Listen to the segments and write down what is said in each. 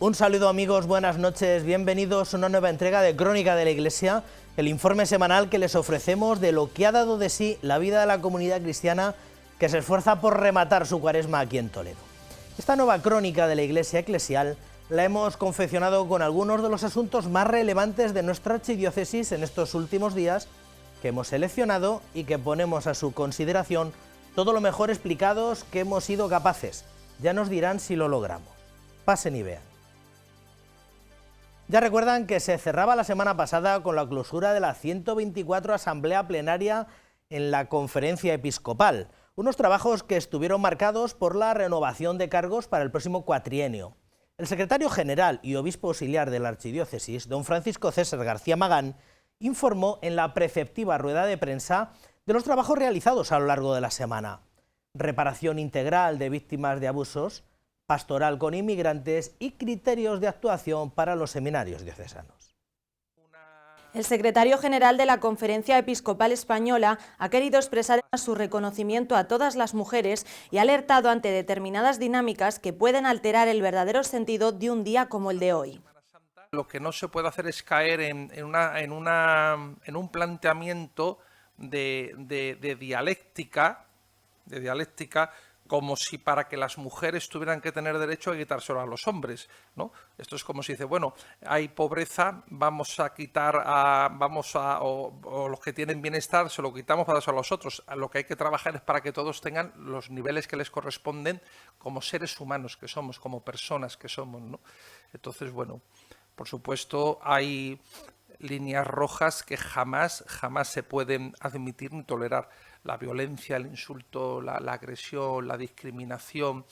Un saludo amigos, buenas noches, bienvenidos a una nueva entrega de Crónica de la Iglesia, el informe semanal que les ofrecemos de lo que ha dado de sí la vida de la comunidad cristiana que se esfuerza por rematar su cuaresma aquí en Toledo. Esta nueva Crónica de la Iglesia Eclesial la hemos confeccionado con algunos de los asuntos más relevantes de nuestra archidiócesis en estos últimos días, que hemos seleccionado y que ponemos a su consideración todo lo mejor explicados que hemos sido capaces. Ya nos dirán si lo logramos. Pasen y vean. Ya recuerdan que se cerraba la semana pasada con la clausura de la 124 Asamblea Plenaria en la Conferencia Episcopal, unos trabajos que estuvieron marcados por la renovación de cargos para el próximo cuatrienio. El secretario general y obispo auxiliar de la archidiócesis, don Francisco César García Magán, informó en la preceptiva rueda de prensa de los trabajos realizados a lo largo de la semana: reparación integral de víctimas de abusos, pastoral con inmigrantes y criterios de actuación para los seminarios diocesanos. El secretario general de la Conferencia Episcopal Española ha querido expresar su reconocimiento a todas las mujeres y ha alertado ante determinadas dinámicas que pueden alterar el verdadero sentido de un día como el de hoy. Lo que no se puede hacer es caer en un planteamiento de dialéctica, como si para que las mujeres tuvieran que tener derecho a quitárselo a los hombres, ¿no? Esto es como si dice, bueno, hay pobreza, vamos a quitar o los que tienen bienestar se lo quitamos para dárselo a los otros. Lo que hay que trabajar es para que todos tengan los niveles que les corresponden como seres humanos que somos, como personas que somos, ¿no? Entonces, bueno, por supuesto hay líneas rojas que jamás se pueden admitir ni tolerar: la violencia, el insulto, la agresión, la discriminación.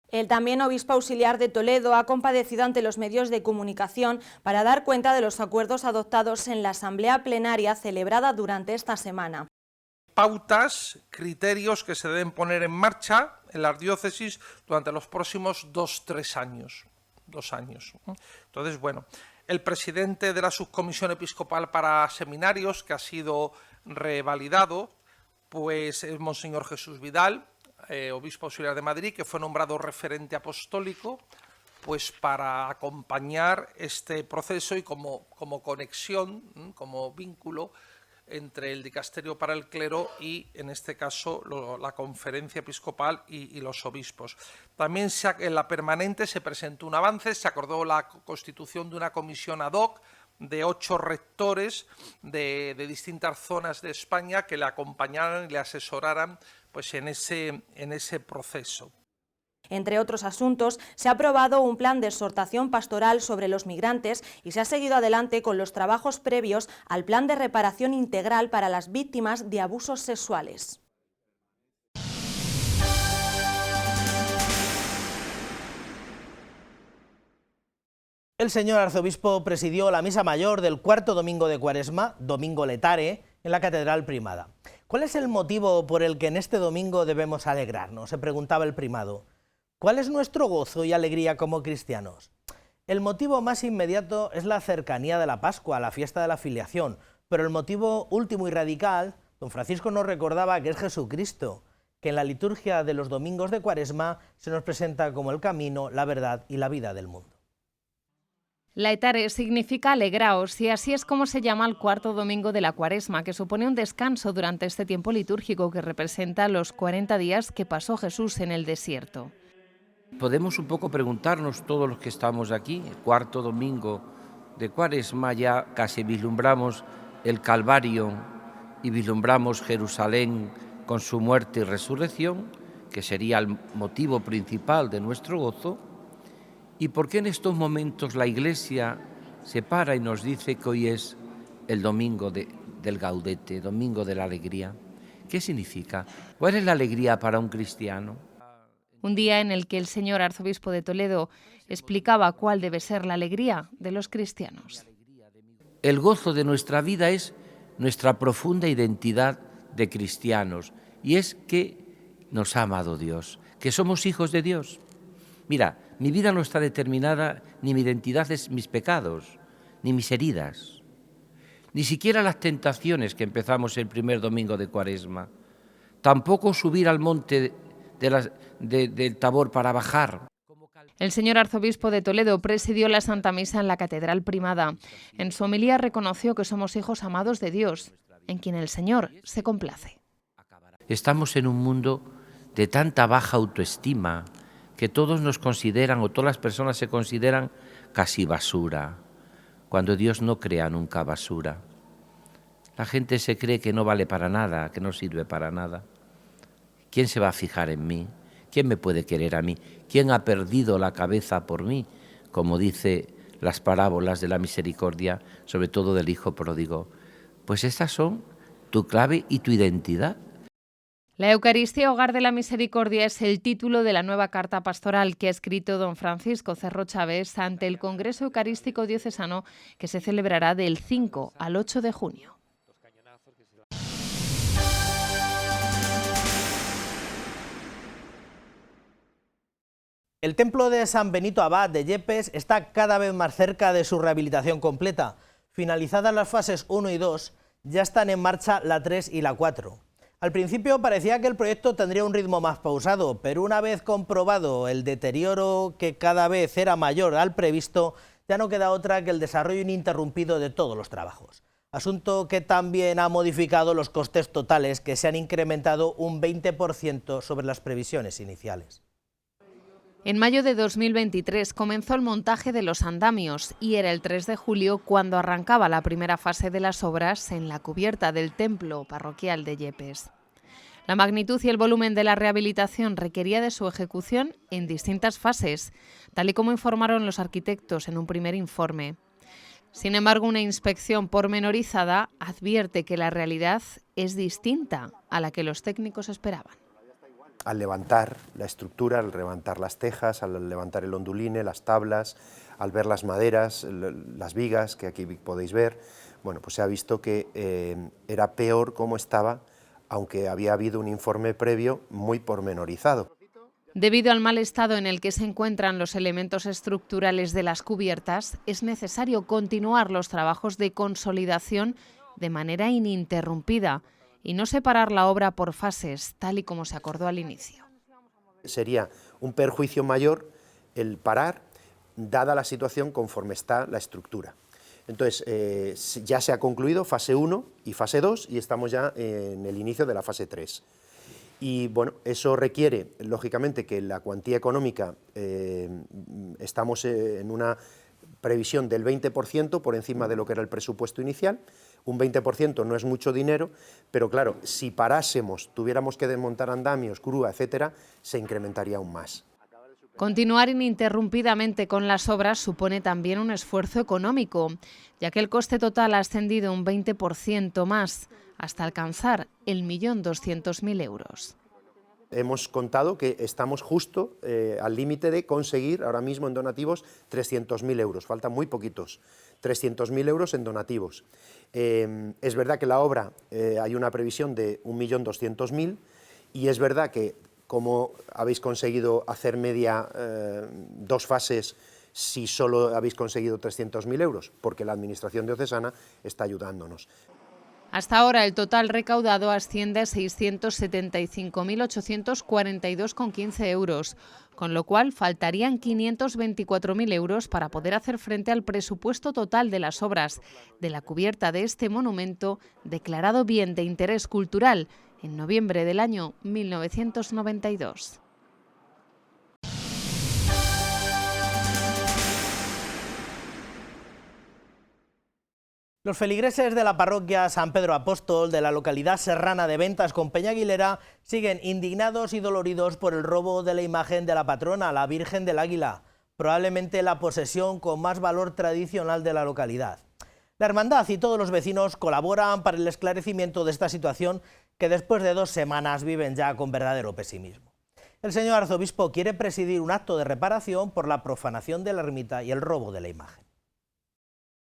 El también obispo auxiliar de Toledo ha comparecido ante los medios de comunicación para dar cuenta de los acuerdos adoptados en la asamblea plenaria celebrada durante esta semana. Pautas, criterios que se deben poner en marcha en las diócesis durante los próximos 2-3 años. 2 años. Entonces, bueno, el presidente de la subcomisión episcopal para seminarios, que ha sido revalidado, pues es Monseñor Jesús Vidal, obispo auxiliar de Madrid, que fue nombrado referente apostólico, pues para acompañar este proceso y como conexión, como vínculo entre el dicasterio para el clero y, en este caso, la conferencia episcopal y los obispos. También en la permanente se presentó un avance, se acordó la constitución de una comisión ad hoc de 8 rectores de distintas zonas de España que le acompañaran y le asesoraran pues, en ese proceso. Entre otros asuntos, se ha aprobado un plan de exhortación pastoral sobre los migrantes y se ha seguido adelante con los trabajos previos al plan de reparación integral para las víctimas de abusos sexuales. El señor arzobispo presidió la misa mayor del cuarto domingo de Cuaresma, Domingo Letare, en la Catedral Primada. ¿Cuál es el motivo por el que en este domingo debemos alegrarnos?, se preguntaba el primado. ¿Cuál es nuestro gozo y alegría como cristianos? El motivo más inmediato es la cercanía de la Pascua, la fiesta de la filiación, pero el motivo último y radical, don Francisco nos recordaba que es Jesucristo, que en la liturgia de los domingos de Cuaresma se nos presenta como el camino, la verdad y la vida del mundo. Laetare significa alegraos y así es como se llama el cuarto domingo de la Cuaresma, que supone un descanso durante este tiempo litúrgico que representa los 40 días que pasó Jesús en el desierto. Podemos un poco preguntarnos todos los que estamos aquí, el cuarto domingo de Cuaresma, ya casi vislumbramos el Calvario y vislumbramos Jerusalén con su muerte y resurrección, que sería el motivo principal de nuestro gozo. ¿Y por qué en estos momentos la Iglesia se para y nos dice que hoy es el domingo del Gaudete, domingo de la alegría? ¿Qué significa? ¿Cuál es la alegría para un cristiano? Un día en el que el señor arzobispo de Toledo explicaba cuál debe ser la alegría de los cristianos. El gozo de nuestra vida es nuestra profunda identidad de cristianos y es que nos ha amado Dios, que somos hijos de Dios. Mira, mi vida no está determinada, ni mi identidad es mis pecados, ni mis heridas, ni siquiera las tentaciones que empezamos el primer domingo de Cuaresma, tampoco subir al monte del Tabor para bajar. El señor arzobispo de Toledo presidió la Santa Misa en la Catedral Primada. En su homilía reconoció que somos hijos amados de Dios, en quien el Señor se complace. Estamos en un mundo de tanta baja autoestima que todos nos consideran, o todas las personas se consideran casi basura, cuando Dios no crea nunca basura. La gente se cree que no vale para nada, que no sirve para nada. ¿Quién se va a fijar en mí? ¿Quién me puede querer a mí? ¿Quién ha perdido la cabeza por mí? Como dice las parábolas de la misericordia, sobre todo del hijo pródigo. Pues estas son tu clave y tu identidad. La Eucaristía Hogar de la Misericordia es el título de la nueva carta pastoral que ha escrito don Francisco Cerro Chávez ante el Congreso Eucarístico Diocesano que se celebrará del 5 al 8 de junio. El templo de San Benito Abad de Yepes está cada vez más cerca de su rehabilitación completa. Finalizadas las fases 1 y 2, ya están en marcha la 3 y la 4. Al principio parecía que el proyecto tendría un ritmo más pausado, pero una vez comprobado el deterioro que cada vez era mayor al previsto, ya no queda otra que el desarrollo ininterrumpido de todos los trabajos. Asunto que también ha modificado los costes totales, que se han incrementado un 20% sobre las previsiones iniciales. En mayo de 2023 comenzó el montaje de los andamios y era el 3 de julio cuando arrancaba la primera fase de las obras en la cubierta del templo parroquial de Yepes. La magnitud y el volumen de la rehabilitación requería de su ejecución en distintas fases, tal y como informaron los arquitectos en un primer informe. Sin embargo, una inspección pormenorizada advierte que la realidad es distinta a la que los técnicos esperaban. Al levantar la estructura, al levantar las tejas, al levantar el onduline, las tablas, al ver las maderas, las vigas que aquí podéis ver, bueno, pues se ha visto que era peor como estaba, aunque había habido un informe previo muy pormenorizado. Debido al mal estado en el que se encuentran los elementos estructurales de las cubiertas, es necesario continuar los trabajos de consolidación de manera ininterrumpida y no separar la obra por fases, tal y como se acordó al inicio. Sería un perjuicio mayor el parar, dada la situación conforme está la estructura. Entonces, ya se ha concluido fase 1 y fase 2 y estamos ya en el inicio de la fase 3. Y bueno, eso requiere, lógicamente, que la cuantía económica, estamos en una previsión del 20% por encima de lo que era el presupuesto inicial. Un 20% no es mucho dinero, pero claro, si parásemos, tuviéramos que desmontar andamios, grúa, etcétera, se incrementaría aún más. Continuar ininterrumpidamente con las obras supone también un esfuerzo económico, ya que el coste total ha ascendido un 20% más, hasta alcanzar el 1.200.000 euros. Hemos contado que estamos justo al límite de conseguir ahora mismo en donativos 300.000 euros, faltan muy poquitos, 300.000 euros en donativos. Es verdad que la obra hay una previsión de 1.200.000 y es verdad que como habéis conseguido hacer media 2 fases si solo habéis conseguido 300.000 euros, porque la Administración diocesana está ayudándonos. Hasta ahora el total recaudado asciende a 675.842,15 euros, con lo cual faltarían 524.000 euros para poder hacer frente al presupuesto total de las obras de la cubierta de este monumento declarado bien de interés cultural en noviembre del año 1992. Los feligreses de la parroquia San Pedro Apóstol de la localidad serrana de Ventas con Peñaguilera siguen indignados y doloridos por el robo de la imagen de la patrona, la Virgen del Águila, probablemente la posesión con más valor tradicional de la localidad. La hermandad y todos los vecinos colaboran para el esclarecimiento de esta situación que después de 2 semanas viven ya con verdadero pesimismo. El señor arzobispo quiere presidir un acto de reparación por la profanación de la ermita y el robo de la imagen.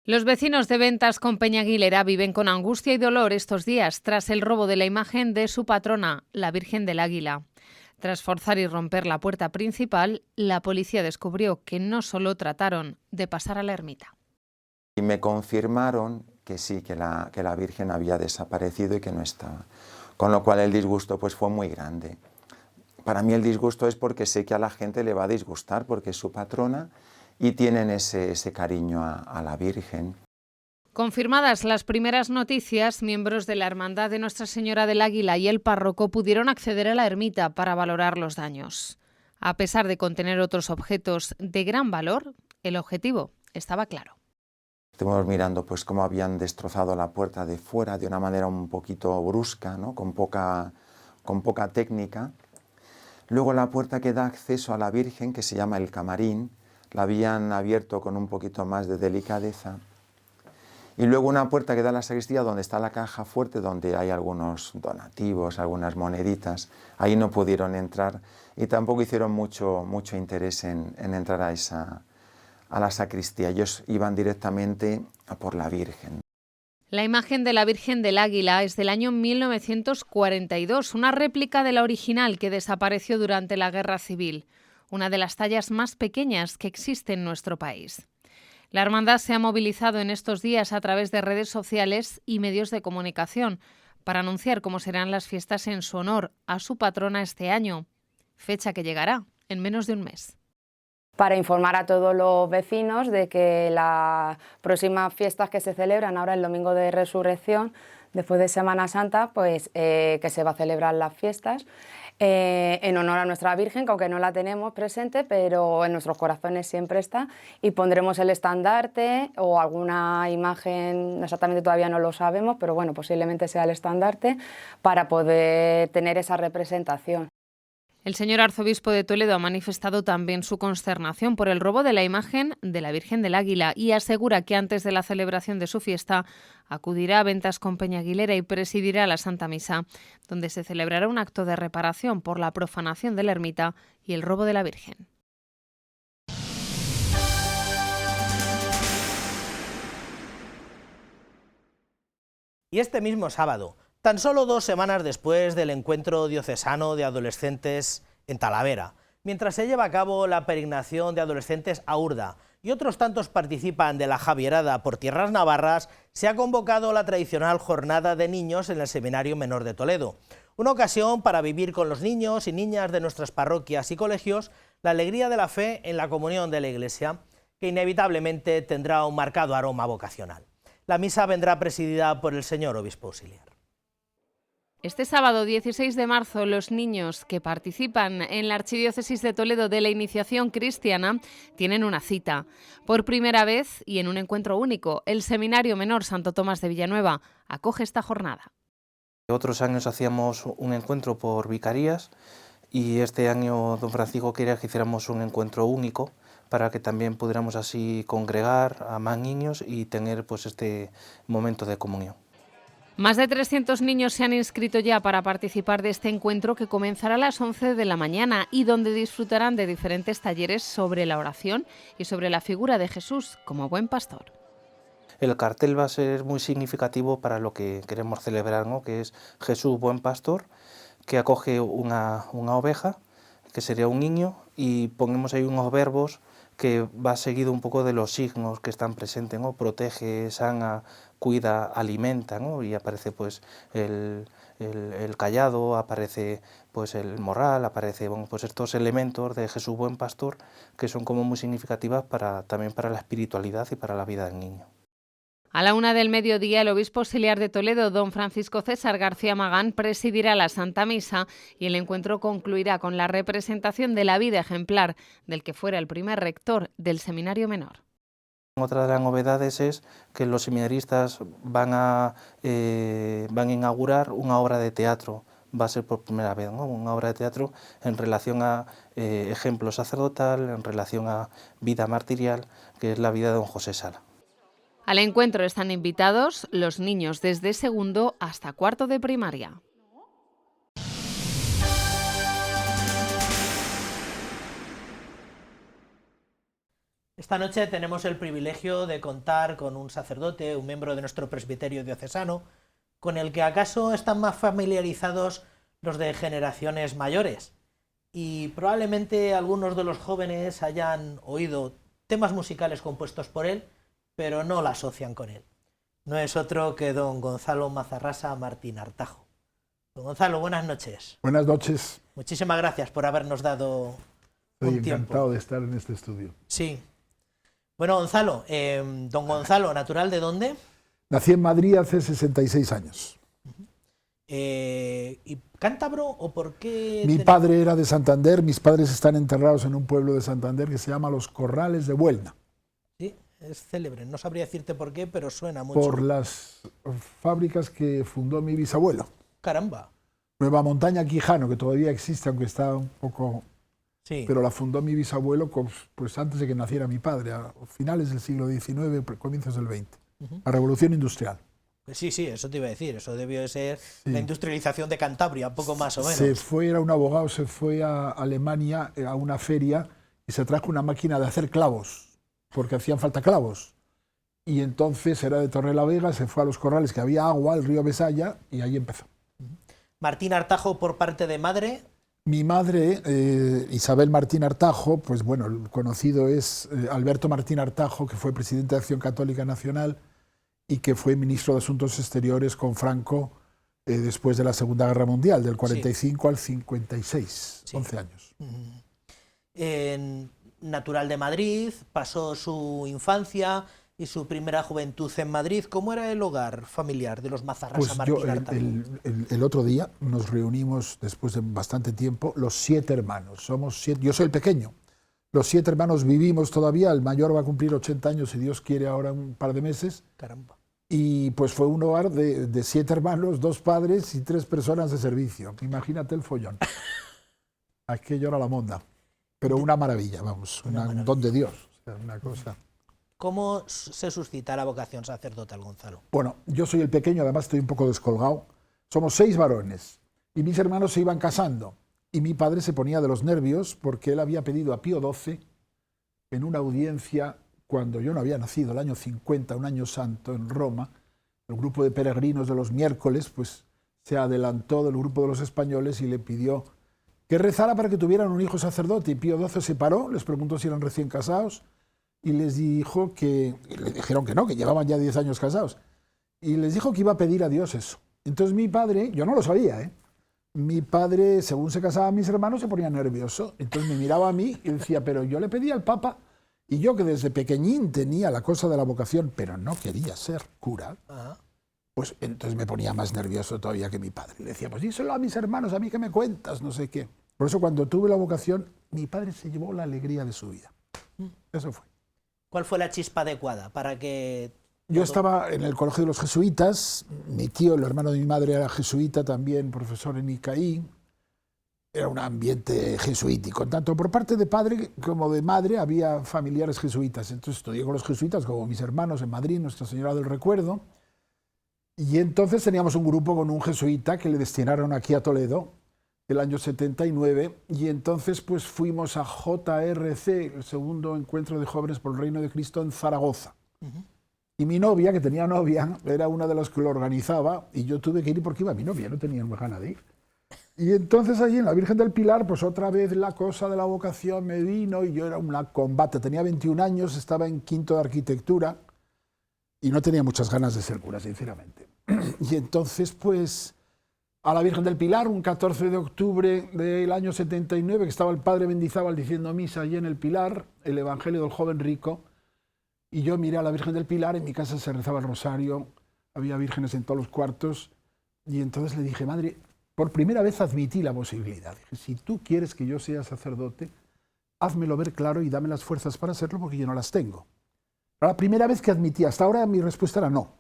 Los vecinos de Ventas con Peñaguilera viven con angustia y dolor estos días tras el robo de la imagen de su patrona, la Virgen del Águila. Tras forzar y romper la puerta principal, la policía descubrió que no solo trataron de pasar a la ermita. Y me confirmaron que sí, que la Virgen había desaparecido y que no estaba. Con lo cual el disgusto pues fue muy grande. para mí el disgusto es porque sé que a la gente le va a disgustar, porque es su patrona y tienen ese cariño a la Virgen. Confirmadas las primeras noticias, miembros de la Hermandad de Nuestra Señora del Águila y el párroco pudieron acceder a la ermita para valorar los daños. A pesar de contener otros objetos de gran valor, el objetivo estaba claro. Estuvimos mirando pues cómo habían destrozado la puerta de fuera de una manera un poquito brusca, ¿no? con poca técnica. Luego la puerta que da acceso a la Virgen, que se llama el camarín, la habían abierto con un poquito más de delicadeza. Y luego una puerta que da a la sacristía, donde está la caja fuerte, donde hay algunos donativos, algunas moneditas. Ahí no pudieron entrar y tampoco hicieron mucho interés en entrar a la sacristía. Ellos iban directamente a por la Virgen. La imagen de la Virgen del Águila es del año 1942, una réplica de la original que desapareció durante la Guerra Civil, una de las tallas más pequeñas que existe en nuestro país. La hermandad se ha movilizado en estos días a través de redes sociales y medios de comunicación para anunciar cómo serán las fiestas en su honor a su patrona este año, fecha que llegará en menos de un mes. Para informar a todos los vecinos de que las próximas fiestas que se celebran ahora el Domingo de Resurrección, después de Semana Santa, pues que se va a celebrar las fiestas en honor a nuestra Virgen, que aunque no la tenemos presente, pero en nuestros corazones siempre está, y pondremos el estandarte o alguna imagen, exactamente todavía no lo sabemos, pero bueno, posiblemente sea el estandarte, para poder tener esa representación. El señor arzobispo de Toledo ha manifestado también su consternación por el robo de la imagen de la Virgen del Águila y asegura que antes de la celebración de su fiesta acudirá a Ventas con Peña Aguilera y presidirá la Santa Misa, donde se celebrará un acto de reparación por la profanación de la ermita y el robo de la Virgen. Y este mismo sábado, tan solo 2 semanas después del encuentro diocesano de adolescentes en Talavera, mientras se lleva a cabo la peregrinación de adolescentes a Urda y otros tantos participan de la Javierada por tierras navarras, se ha convocado la tradicional jornada de niños en el Seminario Menor de Toledo. Una ocasión para vivir con los niños y niñas de nuestras parroquias y colegios la alegría de la fe en la comunión de la Iglesia, que inevitablemente tendrá un marcado aroma vocacional. La misa vendrá presidida por el señor obispo auxiliar. Este sábado 16 de marzo, los niños que participan en la Archidiócesis de Toledo de la Iniciación Cristiana tienen una cita. Por primera vez y en un encuentro único, el Seminario Menor Santo Tomás de Villanueva acoge esta jornada. Otros años hacíamos un encuentro por vicarías y este año don Francisco quería que hiciéramos un encuentro único para que también pudiéramos así congregar a más niños y tener pues este momento de comunión. Más de 300 niños se han inscrito ya para participar de este encuentro que comenzará a las 11 de la mañana y donde disfrutarán de diferentes talleres sobre la oración y sobre la figura de Jesús como buen pastor. El cartel va a ser muy significativo para lo que queremos celebrar, ¿no? Que es Jesús buen pastor, que acoge una oveja, que sería un niño, y ponemos ahí unos verbos que va seguido un poco de los signos que están presentes, ¿no? Protege, sana, cuida, alimenta, ¿no? Y aparece pues el cayado, aparece pues el morral, aparece pues estos elementos de Jesús buen pastor que son como muy significativas también para la espiritualidad y para la vida del niño. A la 1 del mediodía, el obispo auxiliar de Toledo, don Francisco César García Magán, presidirá la Santa Misa y el encuentro concluirá con la representación de la vida ejemplar del que fuera el primer rector del Seminario Menor. Otra de las novedades es que los seminaristas van a inaugurar una obra de teatro. Va a ser por primera vez, ¿no? Una obra de teatro en relación a ejemplo sacerdotal, en relación a vida martirial, que es la vida de don José Sala. Al encuentro están invitados los niños desde segundo hasta cuarto de primaria. Esta noche tenemos el privilegio de contar con un sacerdote, un miembro de nuestro presbiterio diocesano, con el que acaso están más familiarizados los de generaciones mayores. Y probablemente algunos de los jóvenes hayan oído temas musicales compuestos por él, pero no la asocian con él. No es otro que don Gonzalo Mazarrasa Martín Artajo. Don Gonzalo, buenas noches. Buenas noches. Muchísimas gracias por habernos dado Estoy un tiempo. encantado de estar en este estudio. Sí. Bueno, Gonzalo, don Gonzalo, ¿natural de dónde? Nací en Madrid hace 66 años. ¿Y cántabro o por qué? Mi padre era de Santander, mis padres están enterrados en un pueblo de Santander que se llama Los Corrales de Buelna. Sí, es célebre, no sabría decirte por qué, pero suena mucho. Por las fábricas que fundó mi bisabuelo. Caramba. Nueva Montaña Quijano, que todavía existe, aunque está un poco... Sí. Pero la fundó mi bisabuelo pues antes de que naciera mi padre, a finales del siglo XIX, comienzos del XX. La Revolución Industrial. Sí, sí, eso te iba a decir, eso debió de ser la industrialización de Cantabria, poco más o menos. Era un abogado, se fue a Alemania a una feria y se trajo una máquina de hacer clavos, porque hacían falta clavos. Y entonces era de Torrelavega, se fue a Los Corrales, que había agua, el río Besaya, y ahí empezó. Martín Artajo por parte de madre. Mi madre, Isabel Martín Artajo, pues bueno, el conocido es Alberto Martín Artajo, que fue presidente de Acción Católica Nacional y que fue ministro de Asuntos Exteriores con Franco después de la Segunda Guerra Mundial, del 45 al 56, 11 años. Natural de Madrid, pasó su infancia y su primera juventud en Madrid. ¿Cómo era el hogar familiar de los Mazarrasa Martín Artajo? El otro día nos reunimos, después de bastante tiempo, los 7 hermanos. Somos 7, yo soy el pequeño. Los 7 hermanos vivimos todavía, el mayor va a cumplir 80 años, si Dios quiere, ahora un par de meses. Caramba. Y pues fue un hogar de 7 hermanos, 2 padres y 3 personas de servicio. Imagínate el follón. Aquello era la monda. Pero una maravilla, vamos, un don de Dios. O sea, una cosa. ¿Cómo se suscita la vocación sacerdotal, Gonzalo? Bueno, yo soy el pequeño, además estoy un poco descolgado. Somos 6 varones y mis hermanos se iban casando. Y mi padre se ponía de los nervios porque él había pedido a Pío XII en una audiencia cuando yo no había nacido, el año 50, un año santo, en Roma. El grupo de peregrinos de los miércoles pues se adelantó del grupo de los españoles y le pidió que rezara para que tuvieran un hijo sacerdote. Y Pío XII se paró, les preguntó si eran recién casados y les dijo que, le dijeron que no, que llevaban ya 10 años casados. Y les dijo que iba a pedir a Dios eso. Entonces mi padre, yo no lo sabía, mi padre, según se casaban mis hermanos, se ponía nervioso. Entonces me miraba a mí y decía, pero yo le pedí al Papa, y yo que desde pequeñín tenía la cosa de la vocación, pero no quería ser cura, pues entonces me ponía más nervioso todavía que mi padre. Le decía, pues díselo a mis hermanos, a mí que me cuentas, no sé qué. Por eso cuando tuve la vocación, mi padre se llevó la alegría de su vida. Eso fue. ¿Cuál fue la chispa adecuada para que...? Yo estaba en el colegio de los jesuitas, mi tío, el hermano de mi madre, era jesuita también, profesor en ICAI. Era un ambiente jesuítico, tanto por parte de padre como de madre había familiares jesuitas. Entonces estudié con los jesuitas, como mis hermanos en Madrid, Nuestra Señora del Recuerdo. Y entonces teníamos un grupo con un jesuita que le destinaron aquí a Toledo, el año 79, y entonces pues fuimos a JRC, el segundo encuentro de jóvenes por el Reino de Cristo en Zaragoza. Y mi novia, que tenía novia, era una de las que lo organizaba, y yo tuve que ir porque iba mi novia, no tenía ganas de ir. Y entonces allí en la Virgen del Pilar, pues otra vez la cosa de la vocación me vino, y yo era un combate, tenía 21 años, estaba en quinto de arquitectura, y no tenía muchas ganas de ser cura, sinceramente. Y entonces, pues, a la Virgen del Pilar, un 14 de octubre del año 79, que estaba el padre Mendizábal diciendo misa allí en el Pilar, el Evangelio del joven rico, y yo miré a la Virgen del Pilar, en mi casa se rezaba el rosario, había vírgenes en todos los cuartos, y entonces le dije, madre, por primera vez admití la posibilidad. Dije, si tú quieres que yo sea sacerdote, házmelo ver claro y dame las fuerzas para hacerlo porque yo no las tengo. Era la primera vez que admití, hasta ahora mi respuesta era no.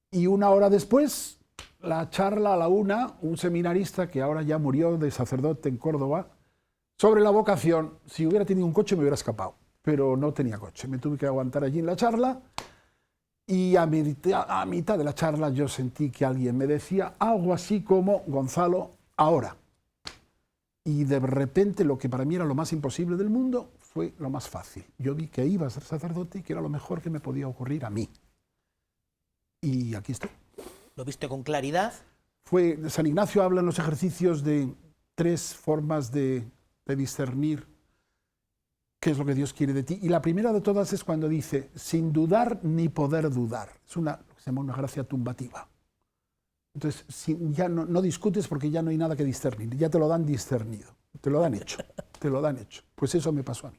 Y una hora después, la charla a la 1, un seminarista que ahora ya murió de sacerdote en Córdoba, sobre la vocación. Si hubiera tenido un coche me hubiera escapado, pero no tenía coche. Me tuve que aguantar allí en la charla y a mitad de la charla yo sentí que alguien me decía algo así como, Gonzalo, ahora. Y de repente lo que para mí era lo más imposible del mundo fue lo más fácil. Yo vi que iba a ser sacerdote y que era lo mejor que me podía ocurrir a mí. Y aquí estoy. ¿Lo viste con claridad? San Ignacio habla en los ejercicios de 3 formas de discernir qué es lo que Dios quiere de ti. Y la primera de todas es cuando dice, sin dudar ni poder dudar. Es lo que se llama una gracia tumbativa. Entonces, ya no discutes porque ya no hay nada que discernir, ya te lo dan discernido, te lo dan hecho, te lo dan hecho. Pues eso me pasó a mí.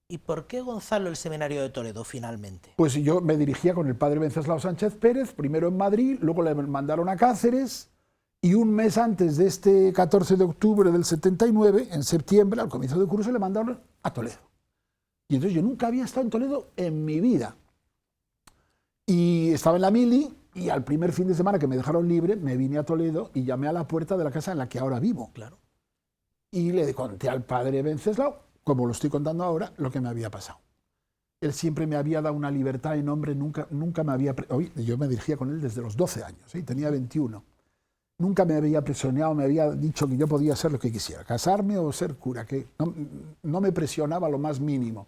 ¿Y por qué, Gonzalo, el Seminario de Toledo finalmente? Pues yo me dirigía con el padre Venceslao Sánchez Pérez, primero en Madrid, luego le mandaron a Cáceres, y un mes antes de este 14 de octubre del 79, en septiembre, al comienzo del curso, le mandaron a Toledo. Y entonces yo nunca había estado en Toledo en mi vida. Y estaba en la mili, y al primer fin de semana que me dejaron libre, me vine a Toledo y llamé a la puerta de la casa en la que ahora vivo. Claro. Y le conté al padre Venceslao, como lo estoy contando ahora, lo que me había pasado. Él siempre me había dado una libertad enorme, nunca me había... Yo me dirigía con él desde los 12 años, ¿sí? Tenía 21. Nunca me había presionado, me había dicho que yo podía hacer lo que quisiera, casarme o ser cura, que no me presionaba lo más mínimo,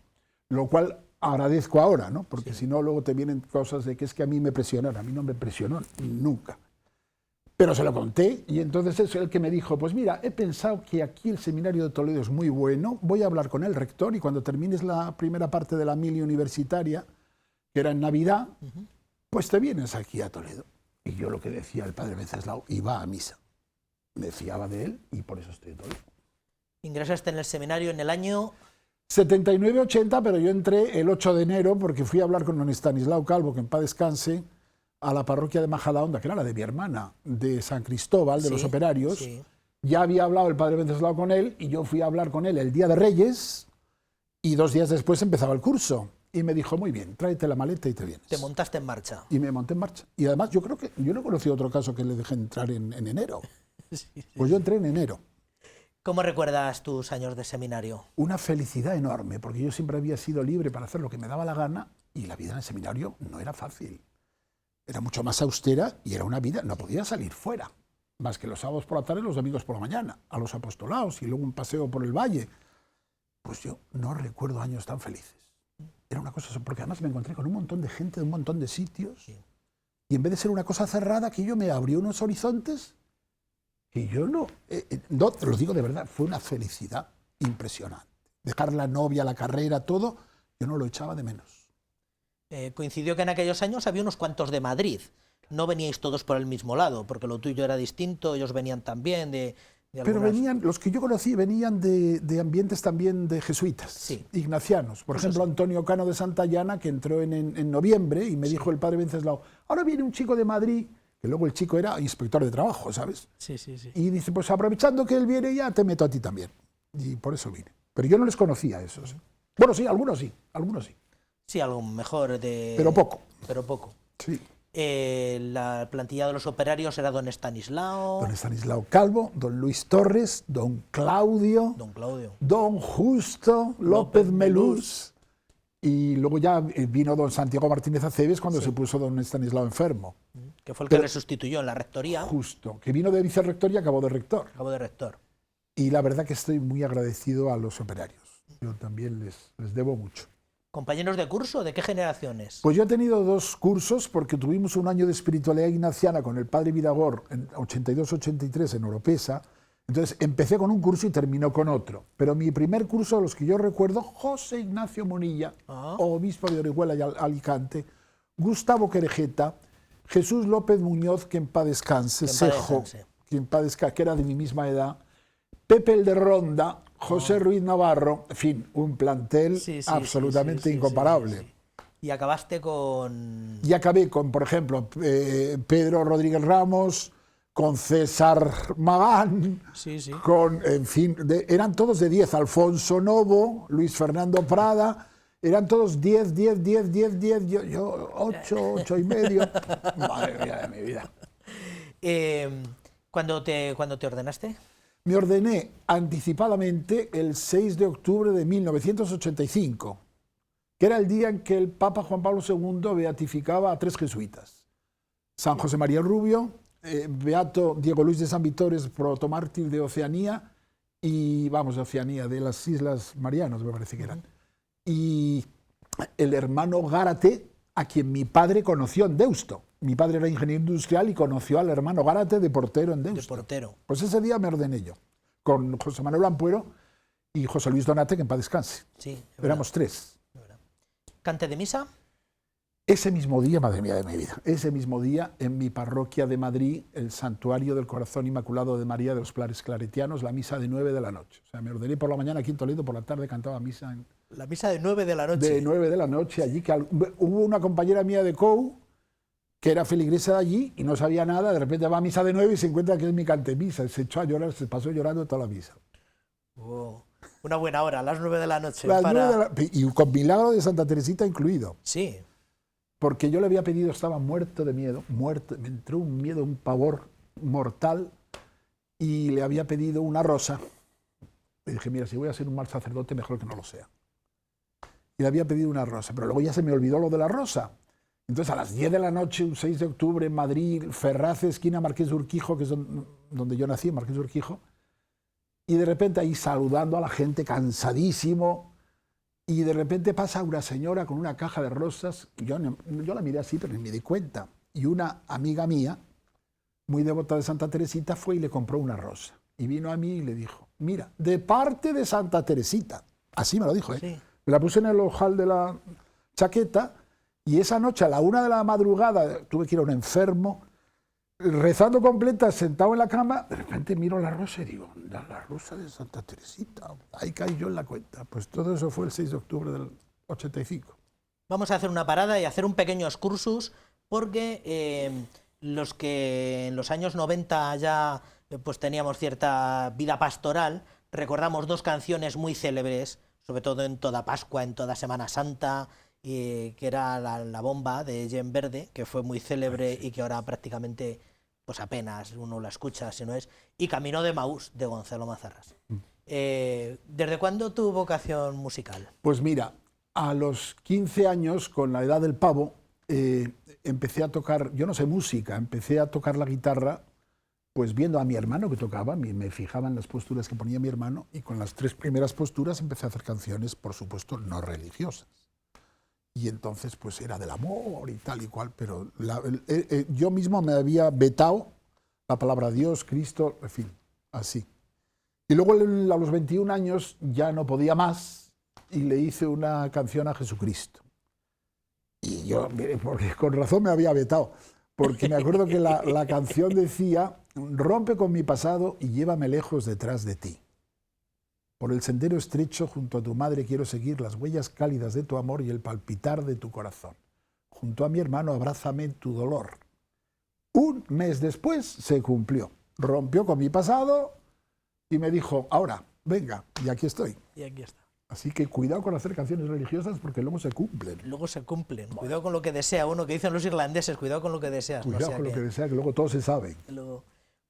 lo cual agradezco ahora, ¿no? Porque si no luego te vienen cosas de que es que a mí me presionaron, a mí no me presionó nunca. Pero se lo conté y entonces es el que me dijo, pues mira, he pensado que aquí el Seminario de Toledo es muy bueno, voy a hablar con el rector y cuando termines la primera parte de la mili universitaria, que era en Navidad, pues te vienes aquí a Toledo. Y yo lo que decía el padre Venceslao, iba a misa. Me fiaba de él y por eso estoy en Toledo. Ingresaste en el seminario en el año... 79-80, pero yo entré el 8 de enero porque fui a hablar con don Estanislao Calvo, que en paz descanse, a la parroquia de Majadahonda, que era la de mi hermana, de San Cristóbal, de los operarios. Sí. Ya había hablado el padre Venceslao con él y yo fui a hablar con él el día de Reyes y 2 días después empezaba el curso. Y me dijo, muy bien, tráete la maleta y te vienes. Te montaste en marcha. Y me monté en marcha. Y además yo creo que yo no he conocido otro caso que le dejé entrar en enero. Pues yo entré en enero. ¿Cómo recuerdas tus años de seminario? Una felicidad enorme, porque yo siempre había sido libre para hacer lo que me daba la gana y la vida en el seminario no era fácil. Era mucho más austera y era una vida, no podía salir fuera, más que los sábados por la tarde y los domingos por la mañana, a los apostolados y luego un paseo por el valle. Pues yo no recuerdo años tan felices. Era una cosa, porque además me encontré con un montón de gente de un montón de sitios y en vez de ser una cosa cerrada, que yo me abrió unos horizontes que yo no, te lo digo de verdad, fue una felicidad impresionante. Dejar la novia, la carrera, todo, yo no lo echaba de menos. Coincidió que en aquellos años había unos cuantos de Madrid. No veníais todos por el mismo lado, porque lo tuyo era distinto, ellos venían también de pero venían, los que yo conocí venían de ambientes también de jesuitas, ignacianos. Por ejemplo, Antonio Cano de Santayana, que entró en noviembre y me dijo el padre Venceslao, ahora viene un chico de Madrid, que luego el chico era inspector de trabajo, ¿sabes? Y dice, pues aprovechando que él viene ya te meto a ti también. Y por eso vine. Pero yo no les conocía a esos. Bueno, sí, algunos sí. Sí, algo mejor de... Pero poco. Pero poco. Sí. La plantilla de los operarios era don Estanislao. Don Estanislao Calvo, don Luis Torres, don Claudio. Don Justo López Melús. Y luego ya vino don Santiago Martínez Aceves cuando se puso don Estanislao enfermo. Que fue el que le sustituyó en la rectoría. Justo, que vino de vicerrector y acabó de rector. Y la verdad que estoy muy agradecido a los operarios. Yo también les debo mucho. ¿Compañeros de curso? ¿De qué generaciones? Pues yo he tenido 2 cursos porque tuvimos un año de espiritualidad ignaciana con el padre Vidagor en 82-83 en Oropesa. Entonces empecé con un curso y terminó con otro. Pero mi primer curso, los que yo recuerdo, José Ignacio Monilla, obispo de Orihuela y Alicante, Gustavo Querejeta, Jesús López Muñoz, que en paz descanse, Sejo, que era de mi misma edad, Pepe el de Ronda, José Ruiz Navarro, en fin, un plantel absolutamente incomparable. ¿Y acabaste con...? Y acabé con, por ejemplo, Pedro Rodríguez Ramos, con César Magán, con, en fin, eran todos de 10, Alfonso Novo, Luis Fernando Prada, eran todos 10, yo 8 y medio. Madre mía de mi vida. ¿Cuándo te ordenaste? Me ordené anticipadamente el 6 de octubre de 1985, que era el día en que el Papa Juan Pablo II beatificaba a 3 jesuitas. San José María Rubio, Beato Diego Luis de San Vitores, protomártir de Oceanía, de Oceanía, de las Islas Marianas, me parece que eran. Y el hermano Gárate, a quien mi padre conoció en Deusto. Mi padre era ingeniero industrial y conoció al hermano Gárate de portero en Deusto. Pues ese día me ordené yo, con José Manuel Ampuero y José Luis Donate, que en paz descanse. Éramos 3. ¿Cante de misa? Ese mismo día, madre mía de mi vida, ese mismo día en mi parroquia de Madrid, el Santuario del Corazón Inmaculado de María de los Planes Claretianos, la misa de 9 de la noche. O sea, me ordené por la mañana aquí en Toledo, por la tarde cantaba misa en... La misa de 9 de la noche. De 9 de la noche, allí que hubo una compañera mía de COU que era feligresa de allí y no sabía nada, de repente va a misa de 9 y se encuentra que es mi cantemisa, se echó a llorar, se pasó llorando toda la misa. Oh, una buena hora, a las 9 de la noche. Y con milagro de Santa Teresita incluido. Sí. Porque yo le había pedido, estaba muerto de miedo, muerto, me entró un miedo, un pavor mortal, y le había pedido una rosa. Le dije, mira, si voy a ser un mal sacerdote, mejor que no lo sea. Y le había pedido una rosa, pero luego ya se me olvidó lo de la rosa. Entonces a las 10 de la noche, un 6 de octubre, en Madrid, Ferraz, esquina Marqués de Urquijo, que es donde yo nací, Marqués de Urquijo, y de repente ahí saludando a la gente, cansadísimo, y de repente pasa una señora con una caja de rosas, yo la miré así, pero ni me di cuenta, y una amiga mía, muy devota de Santa Teresita, fue y le compró una rosa, y vino a mí y le dijo, mira, de parte de Santa Teresita, así me lo dijo, Sí. Me la puse en el ojal de la chaqueta, y esa noche a la 1 de la madrugada tuve que ir a un enfermo, rezando completa, sentado en la cama, de repente miro la rosa y digo, la rosa de Santa Teresita, ahí caí yo en la cuenta. Pues todo eso fue el 6 de octubre del 85. Vamos a hacer una parada y hacer un pequeño excursus, porque los que en los años 90 ya pues teníamos cierta vida pastoral, recordamos dos canciones muy célebres, sobre todo en toda Pascua, en toda Semana Santa, que era la bomba de Jen Verde, que fue muy célebre y que ahora prácticamente pues apenas uno la escucha, si no es, y Camino de Maús, de Gonzalo Mazarrasa. ¿Desde cuándo tu vocación musical? Pues mira, a los 15 años, con la edad del pavo, empecé a tocar, yo no sé música, empecé a tocar la guitarra, pues viendo a mi hermano que tocaba, me fijaba en las posturas que ponía mi hermano, y con las 3 primeras posturas empecé a hacer canciones, por supuesto, no religiosas. Y entonces pues era del amor y tal y cual, pero yo mismo me había vetado la palabra Dios, Cristo, en fin, así. Y luego a los 21 años ya no podía más y le hice una canción a Jesucristo. Y yo, porque con razón me había vetado, porque me acuerdo que la canción decía, rompe con mi pasado y llévame lejos detrás de ti. Por el sendero estrecho junto a tu madre quiero seguir las huellas cálidas de tu amor y el palpitar de tu corazón. Junto a mi hermano abrázame en tu dolor. Un mes después se cumplió. Rompió con mi pasado y me dijo, ahora, venga, y aquí estoy. Y aquí está. Así que cuidado con hacer canciones religiosas porque luego se cumplen. Luego se cumplen. Bueno. Cuidado con lo que desea uno, que dicen los irlandeses, cuidado con lo que deseas. Cuidado con lo que desea, que luego todo se sabe. Luego...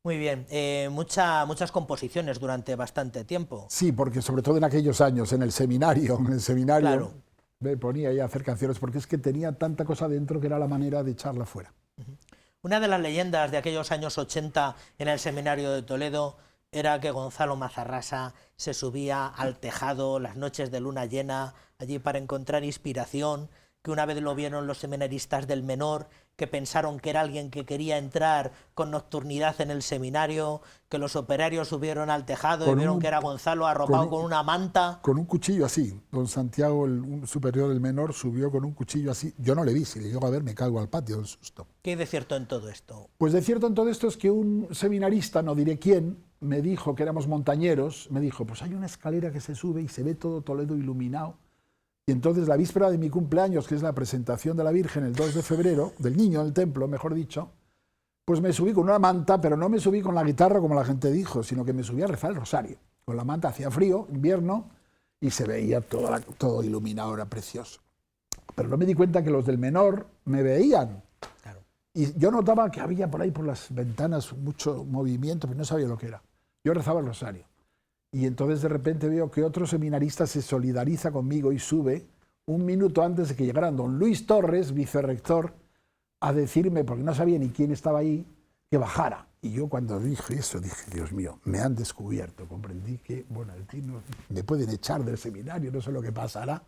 Muy bien, muchas composiciones durante bastante tiempo. Sí, porque sobre todo en aquellos años, en el seminario Claro. me ponía ahí a hacer canciones, porque es que tenía tanta cosa dentro que era la manera de echarla fuera. Una de las leyendas de aquellos años 80 en el seminario de Toledo era que Gonzalo Mazarrasa se subía al tejado las noches de luna llena, allí para encontrar inspiración, que una vez lo vieron los seminaristas del Menor, que pensaron que era alguien que quería entrar con nocturnidad en el seminario, que los operarios subieron al tejado y vieron que era Gonzalo arropado con una manta. Con un cuchillo así. Don Santiago, un superior del Menor, subió con un cuchillo así. Yo no le vi, si le llego a ver me caigo al patio del susto. ¿Qué hay de cierto en todo esto? Pues de cierto en todo esto es que un seminarista, no diré quién, me dijo que éramos montañeros, me dijo, pues hay una escalera que se sube y se ve todo Toledo iluminado. Y entonces la víspera de mi cumpleaños, que es la presentación de la Virgen el 2 de febrero, del niño en el templo, mejor dicho, pues me subí con una manta, pero no me subí con la guitarra como la gente dijo, sino que me subí a rezar el rosario. Con la manta hacía frío, invierno, y se veía todo iluminado, era precioso. Pero no me di cuenta que los del Menor me veían. Claro. Y yo notaba que había por ahí, por las ventanas, mucho movimiento, pero no sabía lo que era. Yo rezaba el rosario. Y entonces de repente veo que otro seminarista se solidariza conmigo y sube un minuto antes de que llegaran don Luis Torres, vicerrector, a decirme, porque no sabía ni quién estaba ahí, que bajara. Y yo cuando dije eso, dije, Dios mío, me han descubierto. Comprendí que, bueno, me pueden echar del seminario, no sé lo que pasará.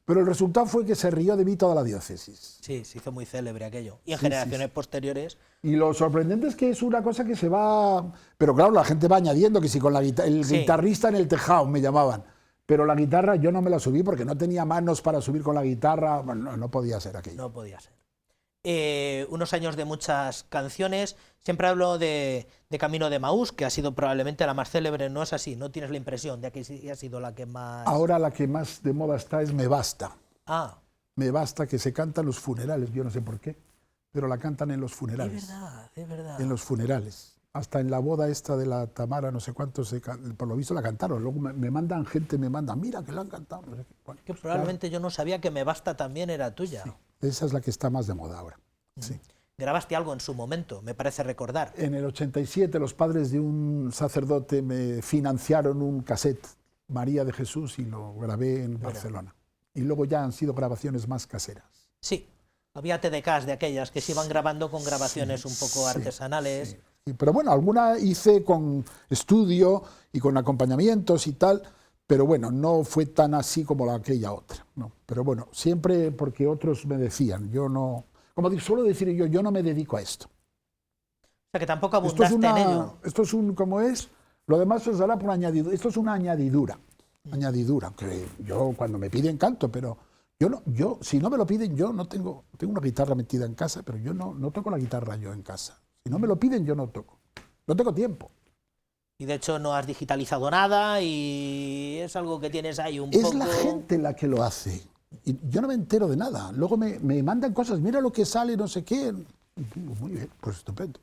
Pero el resultado fue que se rió de mí toda la diócesis. Sí, se hizo muy célebre aquello. Y en generaciones posteriores... Y lo sorprendente es que es una cosa que se va... Pero claro, la gente va añadiendo que si con el guitarrista en el tejado me llamaban. Pero la guitarra yo no me la subí porque no tenía manos para subir con la guitarra, bueno, no podía ser aquello. No podía ser. Unos años de muchas canciones. Siempre hablo de Camino de Maús, que ha sido probablemente la más célebre, ¿no es así? ¿No tienes la impresión de que sí ha sido la que más...? Ahora la que más de moda está es Me Basta. Ah. Me Basta, que se canta en los funerales, yo no sé por qué, pero la cantan en los funerales. Es verdad. En los funerales. Hasta en la boda esta de la Tamara, no sé cuántos, por lo visto la cantaron. Luego me mandan gente, mira que la han cantado. No sé qué. Bueno, que probablemente yo no sabía que Me Basta también era tuya. Sí, esa es la que está más de moda ahora. Sí. Grabaste algo en su momento, me parece recordar. En el 87 los padres de un sacerdote me financiaron un cassette, María de Jesús, y lo grabé en Barcelona. Y luego ya han sido grabaciones más caseras. Sí, había TDKs de aquellas que se iban grabando con grabaciones un poco artesanales. Sí. Pero bueno, alguna hice con estudio y con acompañamientos y tal, pero bueno, no fue tan así como aquella otra. No. Pero bueno, siempre porque otros me decían, yo no... Como suelo decir yo no me dedico a esto. O sea, que tampoco abundaste en ello. Esto es un, como es, lo demás os dará por añadidura. Esto es una añadidura, aunque yo cuando me piden canto, pero yo si no me lo piden, yo no tengo una guitarra metida en casa, pero yo no toco la guitarra yo en casa. Si no me lo piden, yo no toco. No tengo tiempo. Y de hecho no has digitalizado nada y es algo que tienes ahí un poco... Es la gente la que lo hace. Y yo no me entero de nada. Luego me mandan cosas, mira lo que sale, no sé qué. Muy bien, pues estupendo.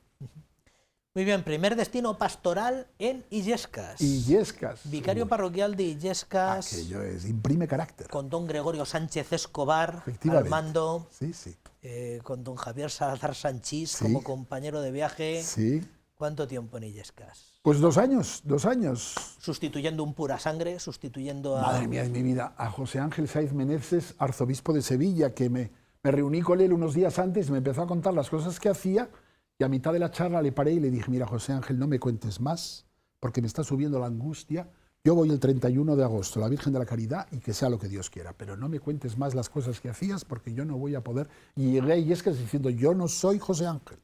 Muy bien, primer destino pastoral en Illescas. Illescas. Vicario parroquial de Illescas. Aquello imprime carácter. Con don Gregorio Sánchez Escobar al mando. Sí, sí. Con don Javier Salazar Sanchís como compañero de viaje. Sí. ¿Cuánto tiempo en Illescas? Pues 2 años. Sustituyendo un pura sangre, sustituyendo a... Madre mía de mi vida, a José Ángel Saiz Meneses, arzobispo de Sevilla, que me reuní con él unos días antes, me empezó a contar las cosas que hacía y a mitad de la charla le paré y le dije, mira José Ángel, no me cuentes más porque me está subiendo la angustia. Yo voy el 31 de agosto, la Virgen de la Caridad, y que sea lo que Dios quiera, pero no me cuentes más las cosas que hacías porque yo no voy a poder. Y llegué a Illescas diciendo, yo no soy José Ángel.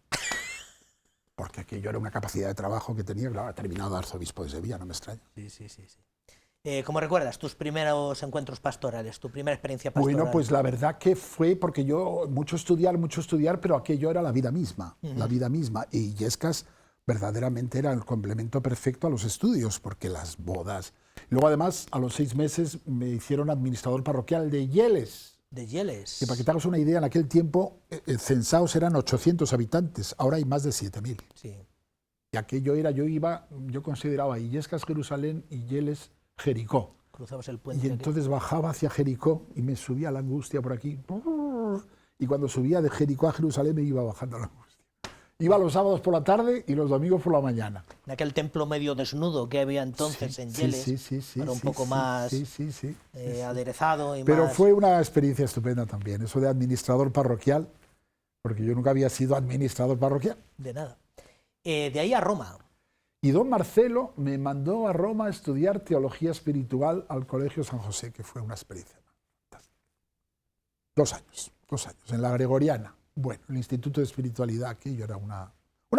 Porque aquello era una capacidad de trabajo que tenía, claro, ha terminado de arzobispo de Sevilla, no me extraña. Sí. ¿Cómo recuerdas tus primeros encuentros pastorales, tu primera experiencia pastoral? Bueno, pues la verdad que fue porque yo, mucho estudiar, pero aquello era la vida misma, la vida misma. Y Illescas verdaderamente era el complemento perfecto a los estudios, porque las bodas... Luego además, a los 6 meses me hicieron administrador parroquial de Yeles. De Yeles. Que para que te hagas una idea, en aquel tiempo censados eran 800 habitantes, ahora hay más de 7.000. Sí. Y aquello era, yo consideraba Illescas, Jerusalén y Yeles, Jericó. Cruzabas el puente. Y entonces bajaba hacia Jericó y me subía la angustia por aquí. Y cuando subía de Jericó a Jerusalén me iba bajando la angustia. Iba los sábados por la tarde y los domingos por la mañana. En aquel templo medio desnudo que había entonces en Yeles, era un poco más aderezado. Pero fue una experiencia estupenda también, eso de administrador parroquial, porque yo nunca había sido administrador parroquial. De nada. De ahí a Roma. Y don Marcelo me mandó a Roma a estudiar teología espiritual al Colegio San José, que fue una experiencia fantástica. 2 años, en la Gregoriana. Bueno, el Instituto de Espiritualidad, aquello era una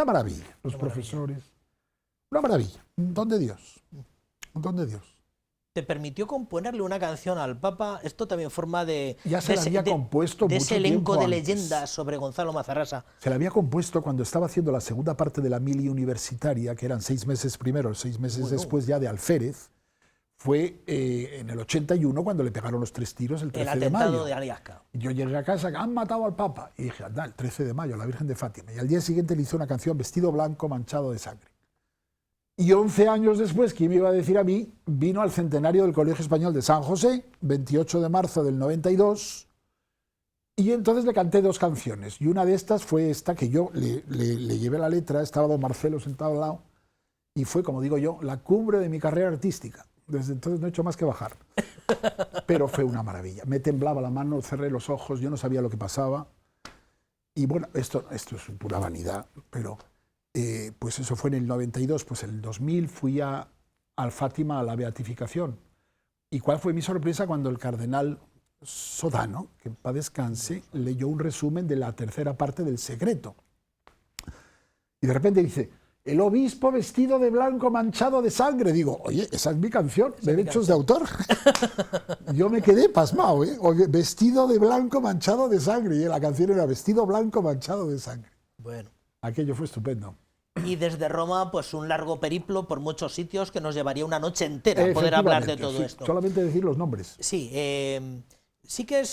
maravilla. Los profesores, una maravilla. Un don de Dios. ¿Te permitió componerle una canción al Papa? Esto también forma de... Ya se la había compuesto de ese elenco de leyendas sobre Gonzalo Mazarrasa. Se la había compuesto cuando estaba haciendo la segunda parte de la mili universitaria, que eran 6 meses primero, 6 meses después ya de Alférez. Fue en el 81 cuando le pegaron los 3 tiros el 13 de mayo. El atentado de Aliasca. Yo llegué a casa, han matado al Papa. Y dije, anda, el 13 de mayo, la Virgen de Fátima. Y al día siguiente le hice una canción, Vestido blanco manchado de sangre. Y 11 años después, ¿quién me iba a decir a mí? Vino al centenario del Colegio Español de San José, 28 de marzo del 92, y entonces le canté 2 canciones. Y una de estas fue esta, que yo le llevé la letra, estaba don Marcelo sentado al lado, y fue, como digo yo, la cumbre de mi carrera artística. Desde entonces no he hecho más que bajar. Pero fue una maravilla. Me temblaba la mano, cerré los ojos, yo no sabía lo que pasaba. Y bueno, esto es pura vanidad, pero pues eso fue en el 92. Pues en el 2000 fui al Fátima a la beatificación. ¿Y cuál fue mi sorpresa cuando el cardenal Sodano, que en paz descanse, leyó un resumen de la 3ª parte del Secreto? Y de repente dice, el obispo vestido de blanco manchado de sangre. Digo, oye, esa es mi canción, derechos de autor. Yo me quedé pasmado, vestido de blanco manchado de sangre. Y la canción era vestido blanco manchado de sangre. Bueno. Aquello fue estupendo. Y desde Roma, pues un largo periplo por muchos sitios que nos llevaría una noche entera poder hablar de todo esto. Solamente decir los nombres. Sí, sí que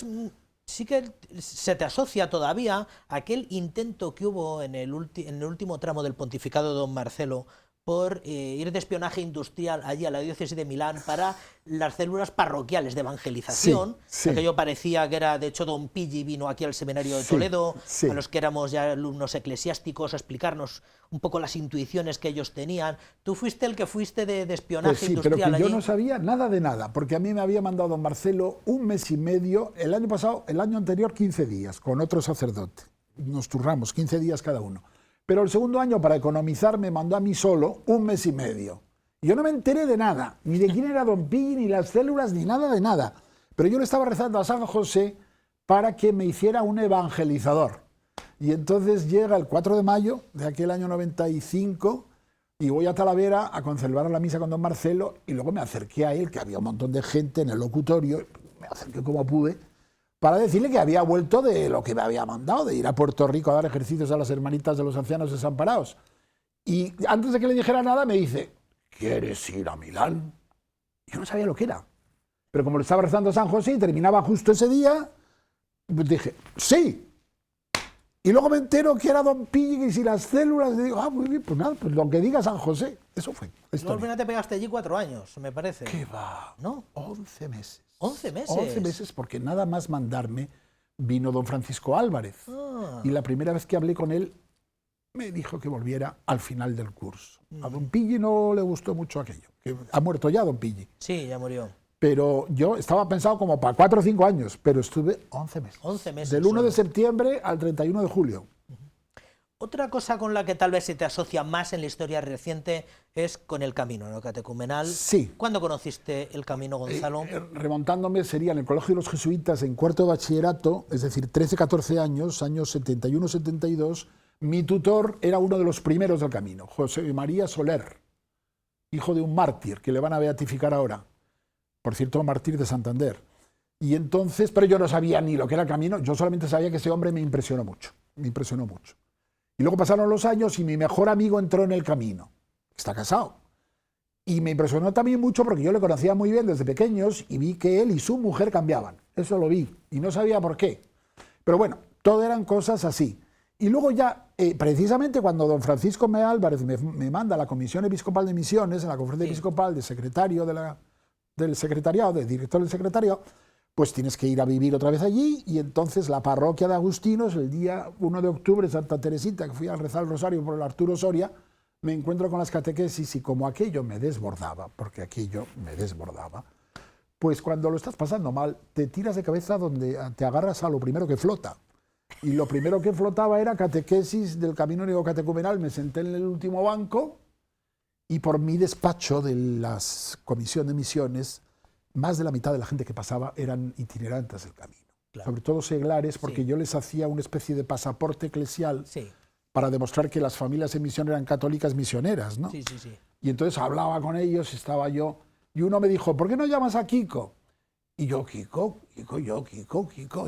se te asocia todavía aquel intento que hubo en el último tramo del pontificado de don Marcelo por ir de espionaje industrial allí a la diócesis de Milán para las células parroquiales de evangelización. Sí. Aquello parecía que era, de hecho, don Pigi vino aquí al seminario de Toledo, a los que éramos ya alumnos eclesiásticos, a explicarnos un poco las intuiciones que ellos tenían. Tú fuiste el que fuiste de espionaje industrial pero que allí. yo no sabía nada de nada, porque a mí me había mandado don Marcelo 1 mes y medio, el año anterior 15 días, con otro sacerdote. Nos turnamos 15 días cada uno. Pero el segundo año, para economizar, me mandó a mí solo 1 mes y medio. Yo no me enteré de nada, ni de quién era don Pigi, ni las células, ni nada de nada. Pero yo le estaba rezando a San José para que me hiciera un evangelizador. Y entonces llega el 4 de mayo de aquel año 95 y voy a Talavera a conservar la misa con don Marcelo y luego me acerqué a él, que había un montón de gente en el locutorio, me acerqué como pude, para decirle que había vuelto de lo que me había mandado, de ir a Puerto Rico a dar ejercicios a las hermanitas de los ancianos desamparados. Y antes de que le dijera nada me dice, ¿quieres ir a Milán? Yo no sabía lo que era. Pero como le estaba rezando a San José y terminaba justo ese día, pues dije, sí. Y luego me entero que era don Pigi y las células, y digo, muy bien, pues nada, pues lo que diga San José. Eso fue. Luego al final te pegaste allí 4 años, me parece. ¿Qué va? ¿No? 11 meses. 11 meses. 11 meses, porque nada más mandarme vino don Francisco Álvarez. Y la primera vez que hablé con él, me dijo que volviera al final del curso. A don Pigi no le gustó mucho aquello. Que ha muerto ya don Pigi. Sí, ya murió. Pero yo estaba pensado como para 4 o 5 años, pero estuve 11 meses. 11 meses. Del 1 de septiembre al 31 de julio. Otra cosa con la que tal vez se te asocia más en la historia reciente es con el camino, ¿no? Catecumenal. Sí. ¿Cuándo conociste el camino, Gonzalo? Remontándome, sería en el Colegio de los Jesuitas, en cuarto de bachillerato, es decir, 13, 14 años, años 71, 72, mi tutor era uno de los primeros del camino, José María Soler, hijo de un mártir, que le van a beatificar ahora. Por cierto, mártir de Santander. Y entonces, pero yo no sabía ni lo que era el camino, yo solamente sabía que ese hombre me impresionó mucho. Y luego pasaron los años y mi mejor amigo entró en el camino. Está casado. Y me impresionó también mucho porque yo le conocía muy bien desde pequeños y vi que él y su mujer cambiaban. Eso lo vi y no sabía por qué. Pero bueno, todo eran cosas así. Y luego ya, precisamente cuando don Francisco M. Álvarez me manda a la Comisión Episcopal de Misiones, en la Conferencia Episcopal de secretario del secretariado, de director del secretariado, pues tienes que ir a vivir otra vez allí, y entonces la parroquia de Agustinos, el día 1 de octubre, Santa Teresita, que fui a rezar el rosario por el Arturo Soria, me encuentro con las catequesis y como aquello me desbordaba, porque aquello me desbordaba, pues cuando lo estás pasando mal, te tiras de cabeza donde te agarras a lo primero que flota. Y lo primero que flotaba era catequesis del camino neocatecumenal. Me senté en el último banco y por mi despacho de la Comisión de Misiones, más de la mitad de la gente que pasaba eran itinerantes del camino. Claro. Sobre todo seglares, porque yo les hacía una especie de pasaporte eclesial para demostrar que las familias en misión eran católicas misioneras, ¿no? Sí. Y entonces hablaba con ellos, estaba yo, y uno me dijo, ¿por qué no llamas a Kiko? Y yo, Kiko,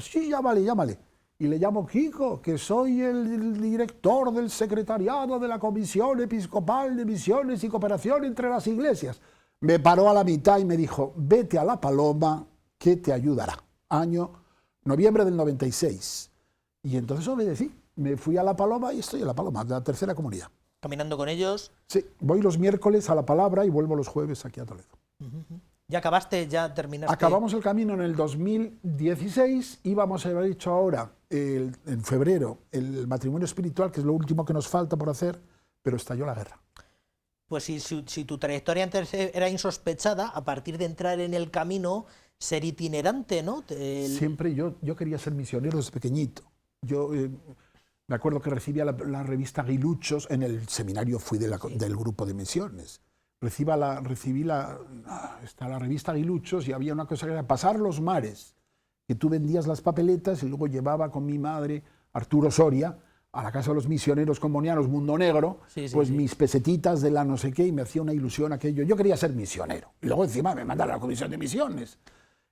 sí, llámale. Y le llamo Kiko, que soy el director del secretariado de la Comisión Episcopal de Misiones y Cooperación entre las Iglesias. Me paró a la mitad y me dijo, vete a La Paloma, que te ayudará. Año noviembre del 96. Y entonces obedecí. Me fui a La Paloma y estoy en La Paloma, de la tercera comunidad. ¿Caminando con ellos? Sí, voy los miércoles a La Palabra y vuelvo los jueves aquí a Toledo. ¿Ya acabaste? ¿Ya terminaste? Acabamos el camino en el 2016, íbamos a haber hecho ahora, en febrero, el matrimonio espiritual, que es lo último que nos falta por hacer, pero estalló la guerra. Pues si tu trayectoria antes era insospechada, a partir de entrar en el camino, ser itinerante, ¿no? Siempre yo quería ser misionero desde pequeñito. Yo me acuerdo que recibía la revista Aguiluchos, en el seminario fui del grupo de misiones. Recibí la revista Aguiluchos y había una cosa que era Pasar los Mares, que tú vendías las papeletas y luego llevaba con mi madre, Arturo Soria, a la casa de los misioneros combonianos Mundo Negro, pues mis pesetitas de la no sé qué, y me hacía una ilusión aquello. Yo quería ser misionero. Y luego encima me mandaron a la comisión de misiones.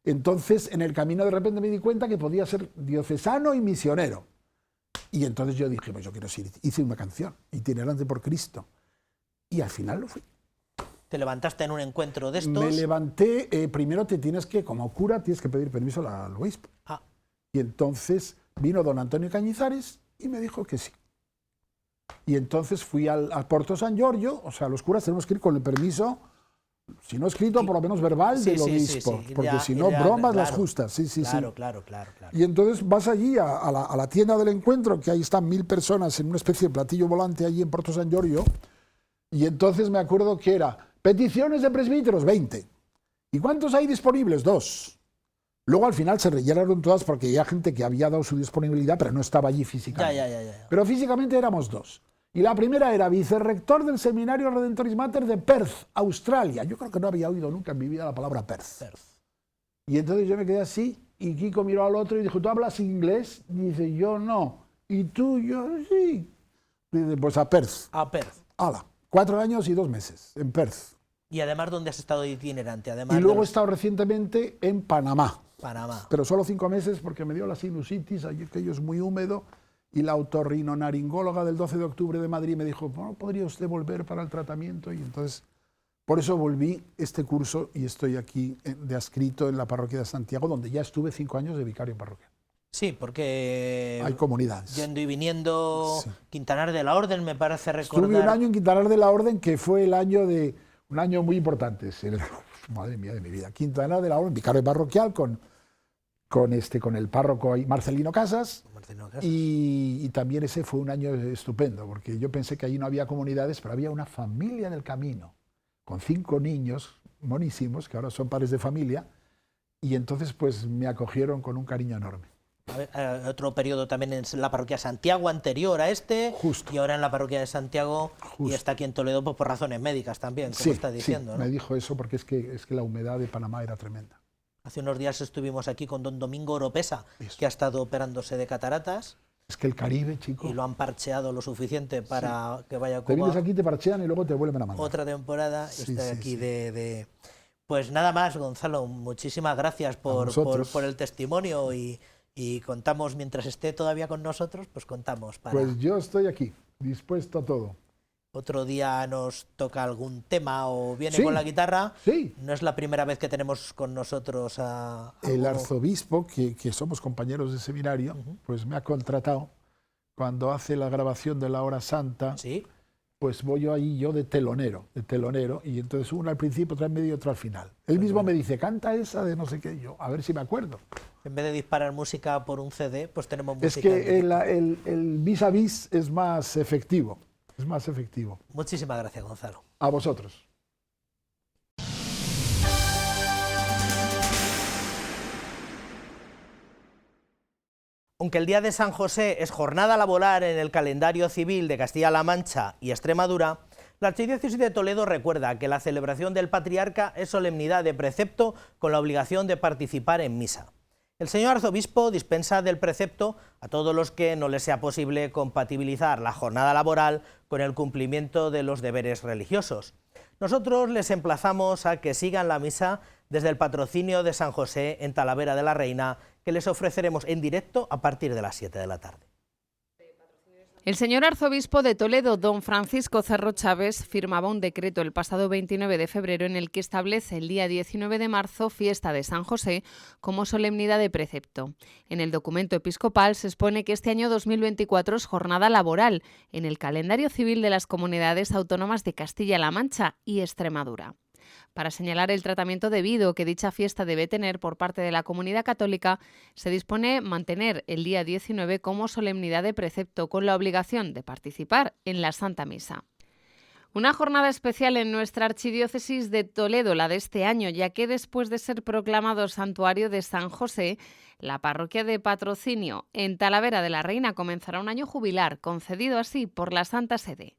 Entonces, en el camino de repente me di cuenta que podía ser diocesano y misionero. Y entonces yo dije, pues yo quiero ser, hice una canción, Itinerante por Cristo. Y al final lo fui. ¿Te levantaste en un encuentro de estos? Me levanté, primero te tienes que, como cura, tienes que pedir permiso al obispo. Y entonces vino don Antonio Cañizares y me dijo que sí. Y entonces fui al Porto San Giorgio, o sea, los curas tenemos que ir con el permiso, si no escrito, por lo menos verbal, del obispo, porque si no, bromas las justas. Claro. Y entonces vas allí a la tienda del encuentro, que ahí están 1000 personas en una especie de platillo volante allí en Porto San Giorgio, y entonces me acuerdo que era peticiones de presbíteros, 20. ¿Y cuántos hay disponibles? 2. Luego al final se rellenaron todas porque había gente que había dado su disponibilidad, pero no estaba allí físicamente. Ya. Pero físicamente éramos 2. Y la primera era vicerrector del Seminario Redentoris Mater de Perth, Australia. Yo creo que no había oído nunca en mi vida la palabra Perth. Y entonces yo me quedé así, y Kiko miró al otro y dijo, ¿tú hablas inglés? Y dice, yo no. ¿Y tú? Yo sí. Dice, pues a Perth. A Perth. Hala, 4 años y 2 meses en Perth. Y además, ¿dónde has estado itinerante? Además y luego he estado recientemente en Panamá. Pero solo 5 meses porque me dio la sinusitis, aquello es muy húmedo, y la otorrinolaringóloga del 12 de octubre de Madrid me dijo, ¿no podría usted volver para el tratamiento? Y entonces, por eso volví este curso y estoy aquí de adscrito en la parroquia de Santiago, donde ya estuve 5 años de vicario en parroquia. Sí, porque hay comunidades. Yendo y viniendo, Quintanar de la Orden, me parece recordar. Estuve un año en Quintanar de la Orden, que fue un año muy importante, madre mía de mi vida. Quintanar de la Orden, vicario parroquial con el párroco Marcelino Casas, y también ese fue un año estupendo, porque yo pensé que allí no había comunidades, pero había una familia del camino, con 5 niños monísimos, que ahora son padres de familia, y entonces pues me acogieron con un cariño enorme. Otro periodo también en la parroquia de Santiago, anterior a este, y ahora en la parroquia de Santiago, y está aquí en Toledo pues, por razones médicas también, como está diciendo. Sí, ¿no? me dijo eso porque es que la humedad de Panamá era tremenda. Hace unos días estuvimos aquí con don Domingo Oropesa, que ha estado operándose de cataratas. Es que el Caribe, chico. Y lo han parcheado lo suficiente para que vaya a Cuba. Te vienes aquí, te parchean y luego te vuelven a mandar. Otra temporada, estoy aquí de... Pues nada más, Gonzalo, muchísimas gracias por el testimonio y contamos, mientras esté todavía con nosotros, pues contamos. Pues yo estoy aquí, dispuesto a todo. Otro día nos toca algún tema o viene con la guitarra. Sí. No es la primera vez que tenemos con nosotros a el arzobispo, que somos compañeros de seminario, pues me ha contratado cuando hace la grabación de la Hora Santa. Sí. Pues voy yo ahí de telonero, y entonces una al principio, otra en medio y otra al final. Él mismo me dice, canta esa de no sé qué, yo, a ver si me acuerdo. En vez de disparar música por un CD, pues tenemos música. Es que el vis a vis es más efectivo. Es más efectivo. Muchísimas gracias, Gonzalo. A vosotros. Aunque el Día de San José es jornada laboral en el calendario civil de Castilla-La Mancha y Extremadura, la Archidiócesis de Toledo recuerda que la celebración del Patriarca es solemnidad de precepto con la obligación de participar en misa. El señor arzobispo dispensa del precepto a todos los que no les sea posible compatibilizar la jornada laboral con el cumplimiento de los deberes religiosos. Nosotros les emplazamos a que sigan la misa desde el patrocinio de San José en Talavera de la Reina, que les ofreceremos en directo a partir de las 7 de la tarde. El señor arzobispo de Toledo, don Francisco Cerro Chávez, firmaba un decreto el pasado 29 de febrero en el que establece el día 19 de marzo, fiesta de San José, como solemnidad de precepto. En el documento episcopal se expone que este año 2024 es jornada laboral en el calendario civil de las comunidades autónomas de Castilla-La Mancha y Extremadura. Para señalar el tratamiento debido que dicha fiesta debe tener por parte de la comunidad católica, se dispone mantener el día 19 como solemnidad de precepto con la obligación de participar en la Santa Misa. Una jornada especial en nuestra archidiócesis de Toledo, la de este año, ya que después de ser proclamado santuario de San José, la parroquia de Patrocinio en Talavera de la Reina comenzará un año jubilar, concedido así por la Santa Sede.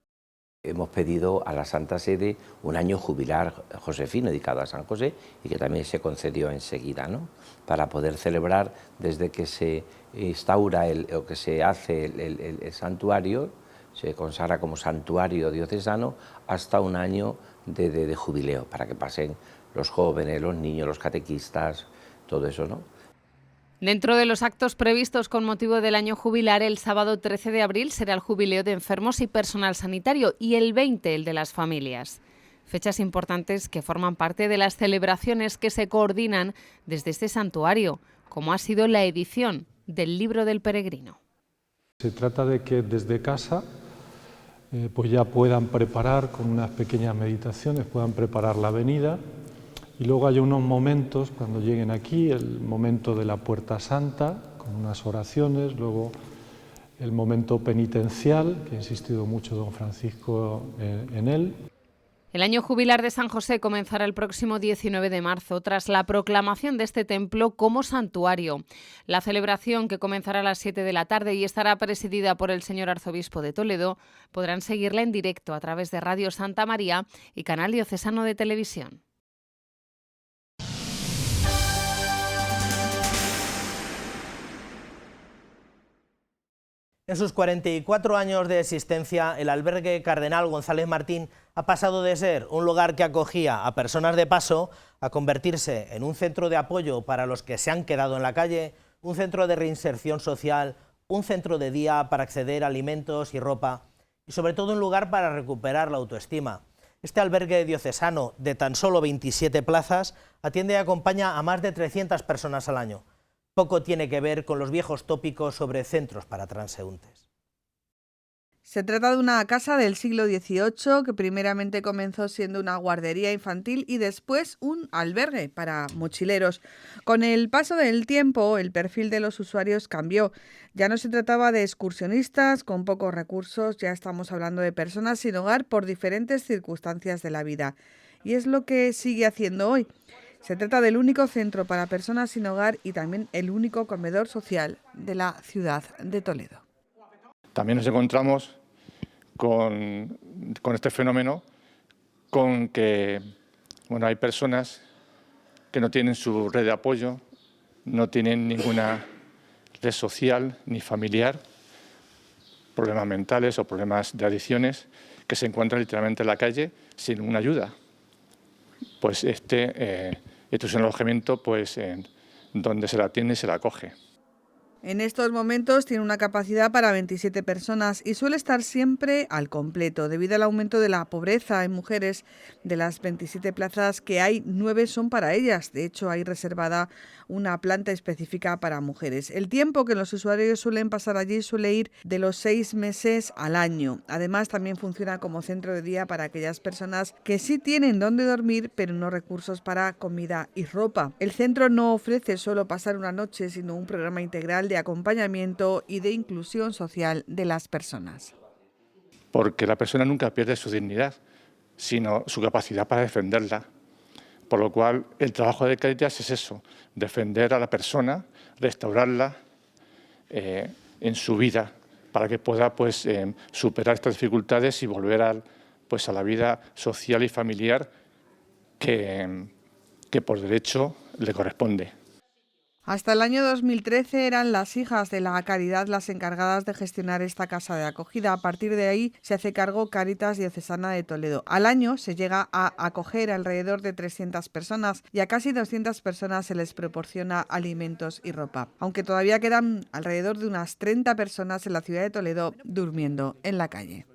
Hemos pedido a la Santa Sede un año jubilar josefino dedicado a San José y que también se concedió enseguida, ¿no?, para poder celebrar desde que se instaura o que se hace el santuario, se consagra como santuario diocesano, hasta un año de jubileo, para que pasen los jóvenes, los niños, los catequistas, todo eso, ¿no? Dentro de los actos previstos con motivo del año jubilar, el sábado 13 de abril será el jubileo de enfermos y personal sanitario y el 20 el de las familias. Fechas importantes que forman parte de las celebraciones que se coordinan desde este santuario, como ha sido la edición del Libro del Peregrino. Se trata de que desde casa pues ya puedan preparar con unas pequeñas meditaciones, puedan preparar la venida. Y luego hay unos momentos, cuando lleguen aquí, el momento de la Puerta Santa, con unas oraciones, luego el momento penitencial, que ha insistido mucho don Francisco en él. El año jubilar de San José comenzará el próximo 19 de marzo, tras la proclamación de este templo como santuario. La celebración, que comenzará a las 7 de la tarde y estará presidida por el señor arzobispo de Toledo, podrán seguirla en directo a través de Radio Santa María y Canal Diocesano de Televisión. En sus 44 años de existencia, el albergue Cardenal González Martín ha pasado de ser un lugar que acogía a personas de paso a convertirse en un centro de apoyo para los que se han quedado en la calle, un centro de reinserción social, un centro de día para acceder a alimentos y ropa y sobre todo un lugar para recuperar la autoestima. Este albergue diocesano de tan solo 27 plazas atiende y acompaña a más de 300 personas al año. Poco tiene que ver con los viejos tópicos sobre centros para transeúntes. Se trata de una casa del siglo XVIII que primeramente comenzó siendo una guardería infantil y después un albergue para mochileros. Con el paso del tiempo, el perfil de los usuarios cambió. Ya no se trataba de excursionistas con pocos recursos, ya estamos hablando de personas sin hogar por diferentes circunstancias de la vida. Y es lo que sigue haciendo hoy. Se trata del único centro para personas sin hogar y también el único comedor social de la ciudad de Toledo. También nos encontramos con este fenómeno, con que hay personas que no tienen su red de apoyo, no tienen ninguna red social ni familiar, problemas mentales o problemas de adicciones, que se encuentran literalmente en la calle sin ninguna ayuda. Pues este es un alojamiento donde se la atiende y se la acoge. En estos momentos tiene una capacidad para 27 personas y suele estar siempre al completo. Debido al aumento de la pobreza en mujeres, de las 27 plazas que hay, 9 son para ellas. De hecho, hay reservada una planta específica para mujeres. El tiempo que los usuarios suelen pasar allí suele ir de los 6 meses al año. Además, también funciona como centro de día para aquellas personas que sí tienen dónde dormir, pero no recursos para comida y ropa. El centro no ofrece solo pasar una noche, sino un programa integral de acompañamiento y de inclusión social de las personas. Porque la persona nunca pierde su dignidad, sino su capacidad para defenderla. Por lo cual, el trabajo de Cáritas es eso, defender a la persona, restaurarla en su vida, para que pueda superar estas dificultades y volver a la vida social y familiar que por derecho le corresponde. Hasta el año 2013 eran las hijas de la Caridad las encargadas de gestionar esta casa de acogida. A partir de ahí se hace cargo Cáritas Diocesana de Toledo. Al año se llega a acoger alrededor de 300 personas y a casi 200 personas se les proporciona alimentos y ropa. Aunque todavía quedan alrededor de unas 30 personas en la ciudad de Toledo durmiendo en la calle.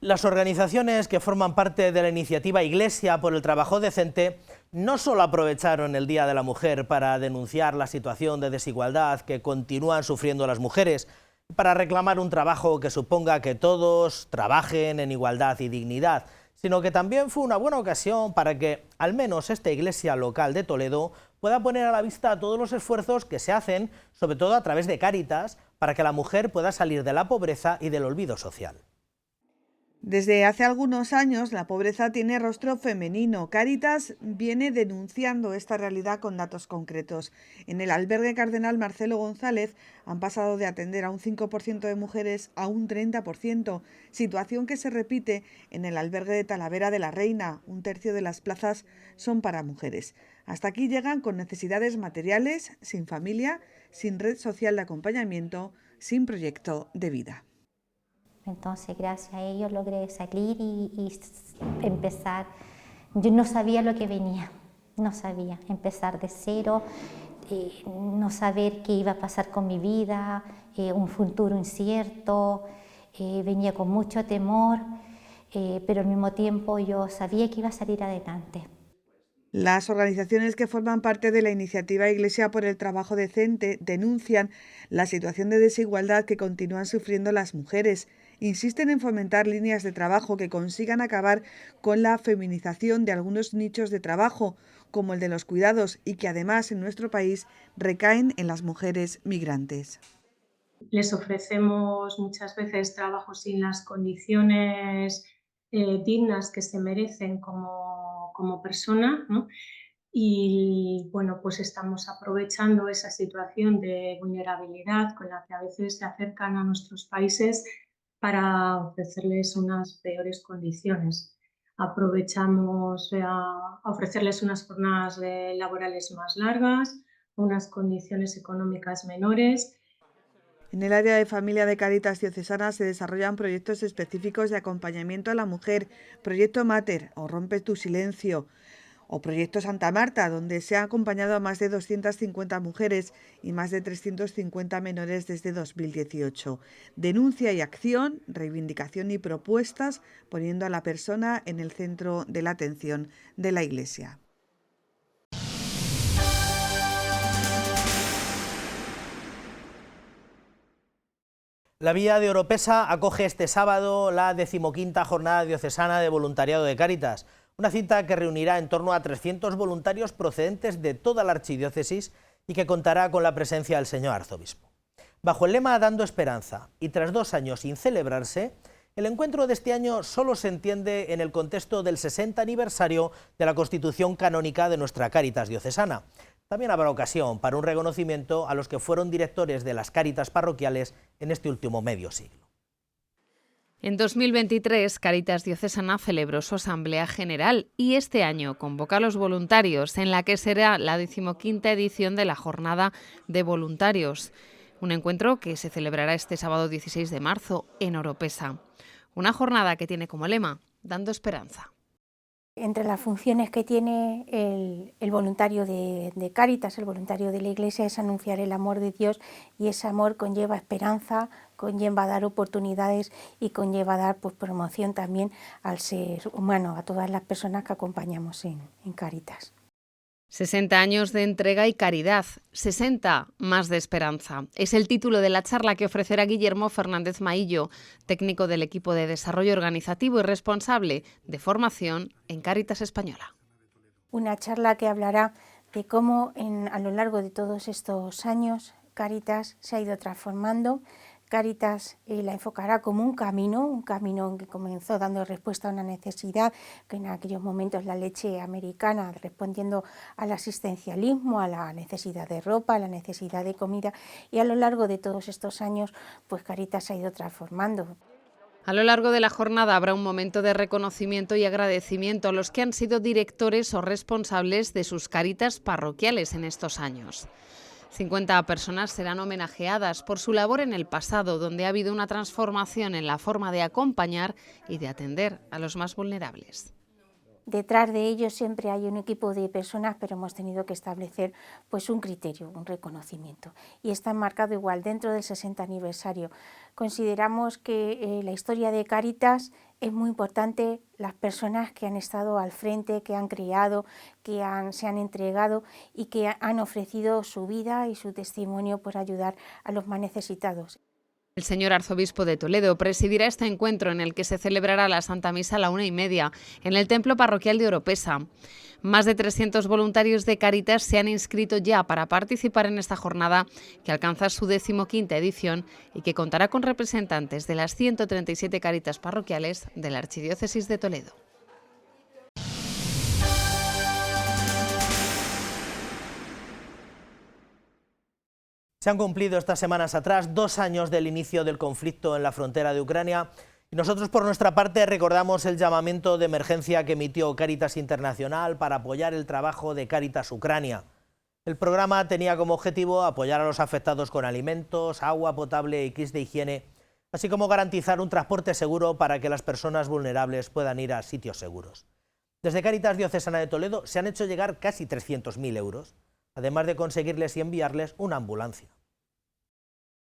Las organizaciones que forman parte de la iniciativa Iglesia por el Trabajo Decente no solo aprovecharon el Día de la Mujer para denunciar la situación de desigualdad que continúan sufriendo las mujeres, para reclamar un trabajo que suponga que todos trabajen en igualdad y dignidad, sino que también fue una buena ocasión para que al menos esta iglesia local de Toledo pueda poner a la vista todos los esfuerzos que se hacen, sobre todo a través de Cáritas, para que la mujer pueda salir de la pobreza y del olvido social. Desde hace algunos años, la pobreza tiene rostro femenino. Cáritas viene denunciando esta realidad con datos concretos. En el albergue Cardenal Marcelo González han pasado de atender a un 5% de mujeres a un 30%, situación que se repite en el albergue de Talavera de la Reina. Un tercio de las plazas son para mujeres. Hasta aquí llegan con necesidades materiales, sin familia, sin red social de acompañamiento, sin proyecto de vida. Entonces, gracias a ellos logré salir y empezar. Yo no sabía lo que venía, no sabía. Empezar de cero, no saber qué iba a pasar con mi vida, un futuro incierto, venía con mucho temor, pero al mismo tiempo yo sabía que iba a salir adelante. Las organizaciones que forman parte de la iniciativa Iglesia por el Trabajo Decente denuncian la situación de desigualdad que continúan sufriendo las mujeres. Insisten en fomentar líneas de trabajo que consigan acabar con la feminización de algunos nichos de trabajo, como el de los cuidados, y que además en nuestro país recaen en las mujeres migrantes. Les ofrecemos muchas veces trabajo sin las condiciones dignas que se merecen como persona, ¿no? Y bueno, pues estamos aprovechando esa situación de vulnerabilidad con la que a veces se acercan a nuestros países para ofrecerles unas peores condiciones. Aprovechamos a ofrecerles unas jornadas laborales más largas, unas condiciones económicas menores. En el área de familia de Cáritas Diocesana se desarrollan proyectos específicos de acompañamiento a la mujer, Proyecto Mater o Rompe tu Silencio, o Proyecto Santa Marta, donde se ha acompañado a más de 250 mujeres y más de 350 menores desde 2018. Denuncia y acción, reivindicación y propuestas, poniendo a la persona en el centro de la atención de la Iglesia. La Villa de Oropesa acoge este sábado la 15ª Jornada Diocesana de Voluntariado de Cáritas, una cita que reunirá en torno a 300 voluntarios procedentes de toda la archidiócesis y que contará con la presencia del señor arzobispo. Bajo el lema Dando Esperanza y tras 2 años sin celebrarse, el encuentro de este año solo se entiende en el contexto del 60 aniversario de la Constitución Canónica de nuestra Cáritas diocesana. También habrá ocasión para un reconocimiento a los que fueron directores de las Cáritas parroquiales en este último medio siglo. En 2023, Cáritas Diocesana celebró su Asamblea General y este año convoca a los voluntarios, en la que será la 15ª edición de la Jornada de Voluntarios, un encuentro que se celebrará este sábado 16 de marzo en Oropesa. Una jornada que tiene como lema Dando Esperanza. Entre las funciones que tiene el voluntario de Cáritas, el voluntario de la Iglesia, es anunciar el amor de Dios, y ese amor conlleva esperanza, conlleva dar oportunidades y conlleva dar promoción también al ser humano, a todas las personas que acompañamos en Cáritas. 60 años de entrega y caridad, 60 más de esperanza. Es el título de la charla que ofrecerá Guillermo Fernández Maillo, técnico del equipo de desarrollo organizativo y responsable de formación en Cáritas Española. Una charla que hablará de cómo a lo largo de todos estos años Cáritas se ha ido transformando. Cáritas la enfocará como un camino que comenzó dando respuesta a una necesidad, que en aquellos momentos la leche americana, respondiendo al asistencialismo, a la necesidad de ropa, a la necesidad de comida, y a lo largo de todos estos años, pues Cáritas se ha ido transformando. A lo largo de la jornada habrá un momento de reconocimiento y agradecimiento a los que han sido directores o responsables de sus Cáritas parroquiales en estos años. 50 personas serán homenajeadas por su labor en el pasado, donde ha habido una transformación en la forma de acompañar y de atender a los más vulnerables. Detrás de ellos siempre hay un equipo de personas, pero hemos tenido que establecer pues un criterio, un reconocimiento. Y está enmarcado igual dentro del 60 aniversario. Consideramos que la historia de Cáritas es muy importante, las personas que han estado al frente, que han creado, que se han entregado y que han ofrecido su vida y su testimonio por ayudar a los más necesitados. El señor arzobispo de Toledo presidirá este encuentro en el que se celebrará la Santa Misa a la 1:30 en el Templo Parroquial de Oropesa. Más de 300 voluntarios de Cáritas se han inscrito ya para participar en esta jornada que alcanza su 15ª edición y que contará con representantes de las 137 Cáritas parroquiales de la Archidiócesis de Toledo. Se han cumplido estas semanas atrás 2 años del inicio del conflicto en la frontera de Ucrania y nosotros por nuestra parte recordamos el llamamiento de emergencia que emitió Cáritas Internacional para apoyar el trabajo de Cáritas Ucrania. El programa tenía como objetivo apoyar a los afectados con alimentos, agua potable y kits de higiene, así como garantizar un transporte seguro para que las personas vulnerables puedan ir a sitios seguros. Desde Cáritas Diocesana de Toledo se han hecho llegar casi 300.000 euros, además de conseguirles y enviarles una ambulancia.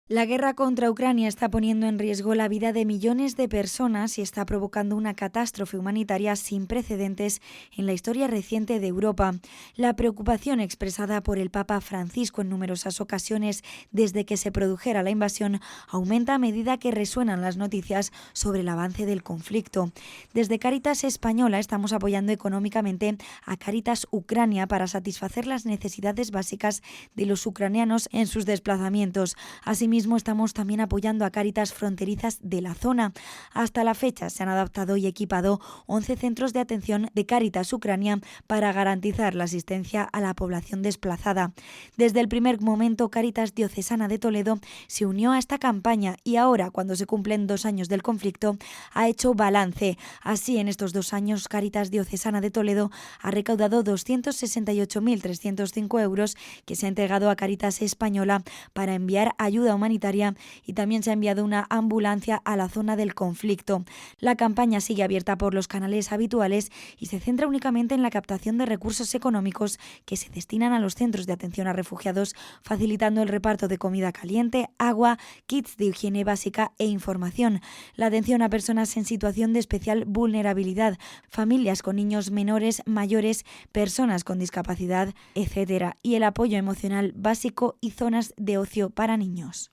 La guerra contra Ucrania está poniendo en riesgo la vida de millones de personas y está provocando una catástrofe humanitaria sin precedentes en la historia reciente de Europa. La preocupación expresada por el Papa Francisco en numerosas ocasiones desde que se produjera la invasión aumenta a medida que resuenan las noticias sobre el avance del conflicto. Desde Cáritas Española estamos apoyando económicamente a Cáritas Ucrania para satisfacer las necesidades básicas de los ucranianos en sus desplazamientos. Asimismo, estamos también apoyando a Cáritas fronterizas de la zona. Hasta la fecha se han adaptado y equipado 11 centros de atención de Cáritas Ucrania para garantizar la asistencia a la población desplazada. Desde el primer momento, Cáritas Diocesana de Toledo se unió a esta campaña y ahora, cuando se cumplen 2 años del conflicto, ha hecho balance. Así, en estos 2 años, Cáritas Diocesana de Toledo ha recaudado 268.305 euros que se ha entregado a Cáritas Española para enviar ayuda humanitaria y también se ha enviado una ambulancia a la zona del conflicto. La campaña sigue abierta por los canales habituales y se centra únicamente en la captación de recursos económicos que se destinan a los centros de atención a refugiados, facilitando el reparto de comida caliente, agua, kits de higiene básica e información. La atención a personas en situación de especial vulnerabilidad, familias con niños menores, mayores, personas con discapacidad, etc. Y el apoyo emocional básico y zonas de ocio para niños.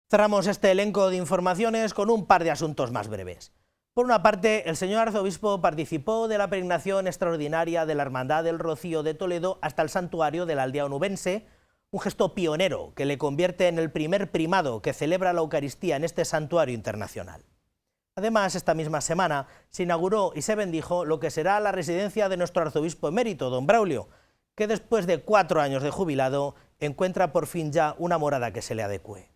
Cerramos este elenco de informaciones con un par de asuntos más breves. Por una parte, el señor arzobispo participó de la peregrinación extraordinaria de la Hermandad del Rocío de Toledo hasta el santuario de la aldea onubense, un gesto pionero que le convierte en el primer primado que celebra la Eucaristía en este santuario internacional. Además, esta misma semana se inauguró y se bendijo lo que será la residencia de nuestro arzobispo emérito, don Braulio, que después de 4 años de jubilado encuentra por fin ya una morada que se le adecue.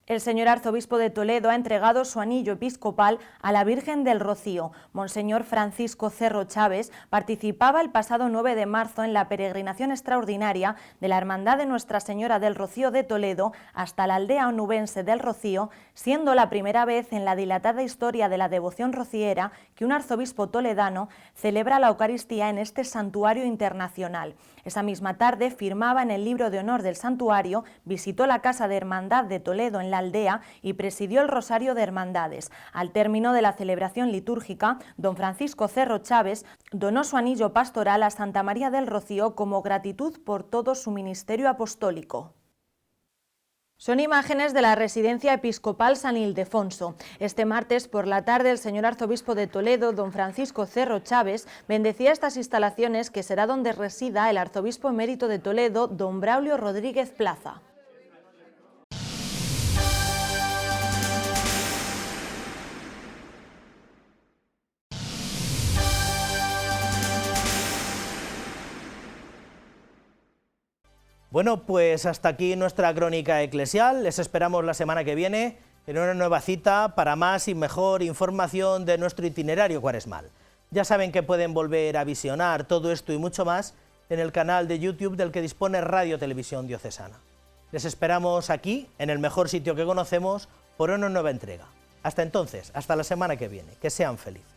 El señor arzobispo de Toledo ha entregado su anillo episcopal a la Virgen del Rocío. Monseñor Francisco Cerro Chávez participaba el pasado 9 de marzo en la peregrinación extraordinaria de la Hermandad de Nuestra Señora del Rocío de Toledo hasta la aldea onubense del Rocío, siendo la primera vez en la dilatada historia de la devoción rociera que un arzobispo toledano celebra la Eucaristía en este santuario internacional. Esa misma tarde firmaba en el libro de honor del santuario, visitó la Casa de Hermandad de Toledo en la aldea y presidió el Rosario de Hermandades. Al término de la celebración litúrgica, don Francisco Cerro Chávez donó su anillo pastoral a Santa María del Rocío como gratitud por todo su ministerio apostólico. Son imágenes de la residencia episcopal San Ildefonso. Este martes por la tarde el señor arzobispo de Toledo, don Francisco Cerro Chávez, bendecía estas instalaciones que será donde resida el arzobispo emérito de Toledo, don Braulio Rodríguez Plaza. Bueno, pues hasta aquí nuestra crónica eclesial. Les esperamos la semana que viene en una nueva cita para más y mejor información de nuestro itinerario cuaresmal. Ya saben que pueden volver a visionar todo esto y mucho más en el canal de YouTube del que dispone Radio Televisión Diocesana. Les esperamos aquí, en el mejor sitio que conocemos, por una nueva entrega. Hasta entonces, hasta la semana que viene. Que sean felices.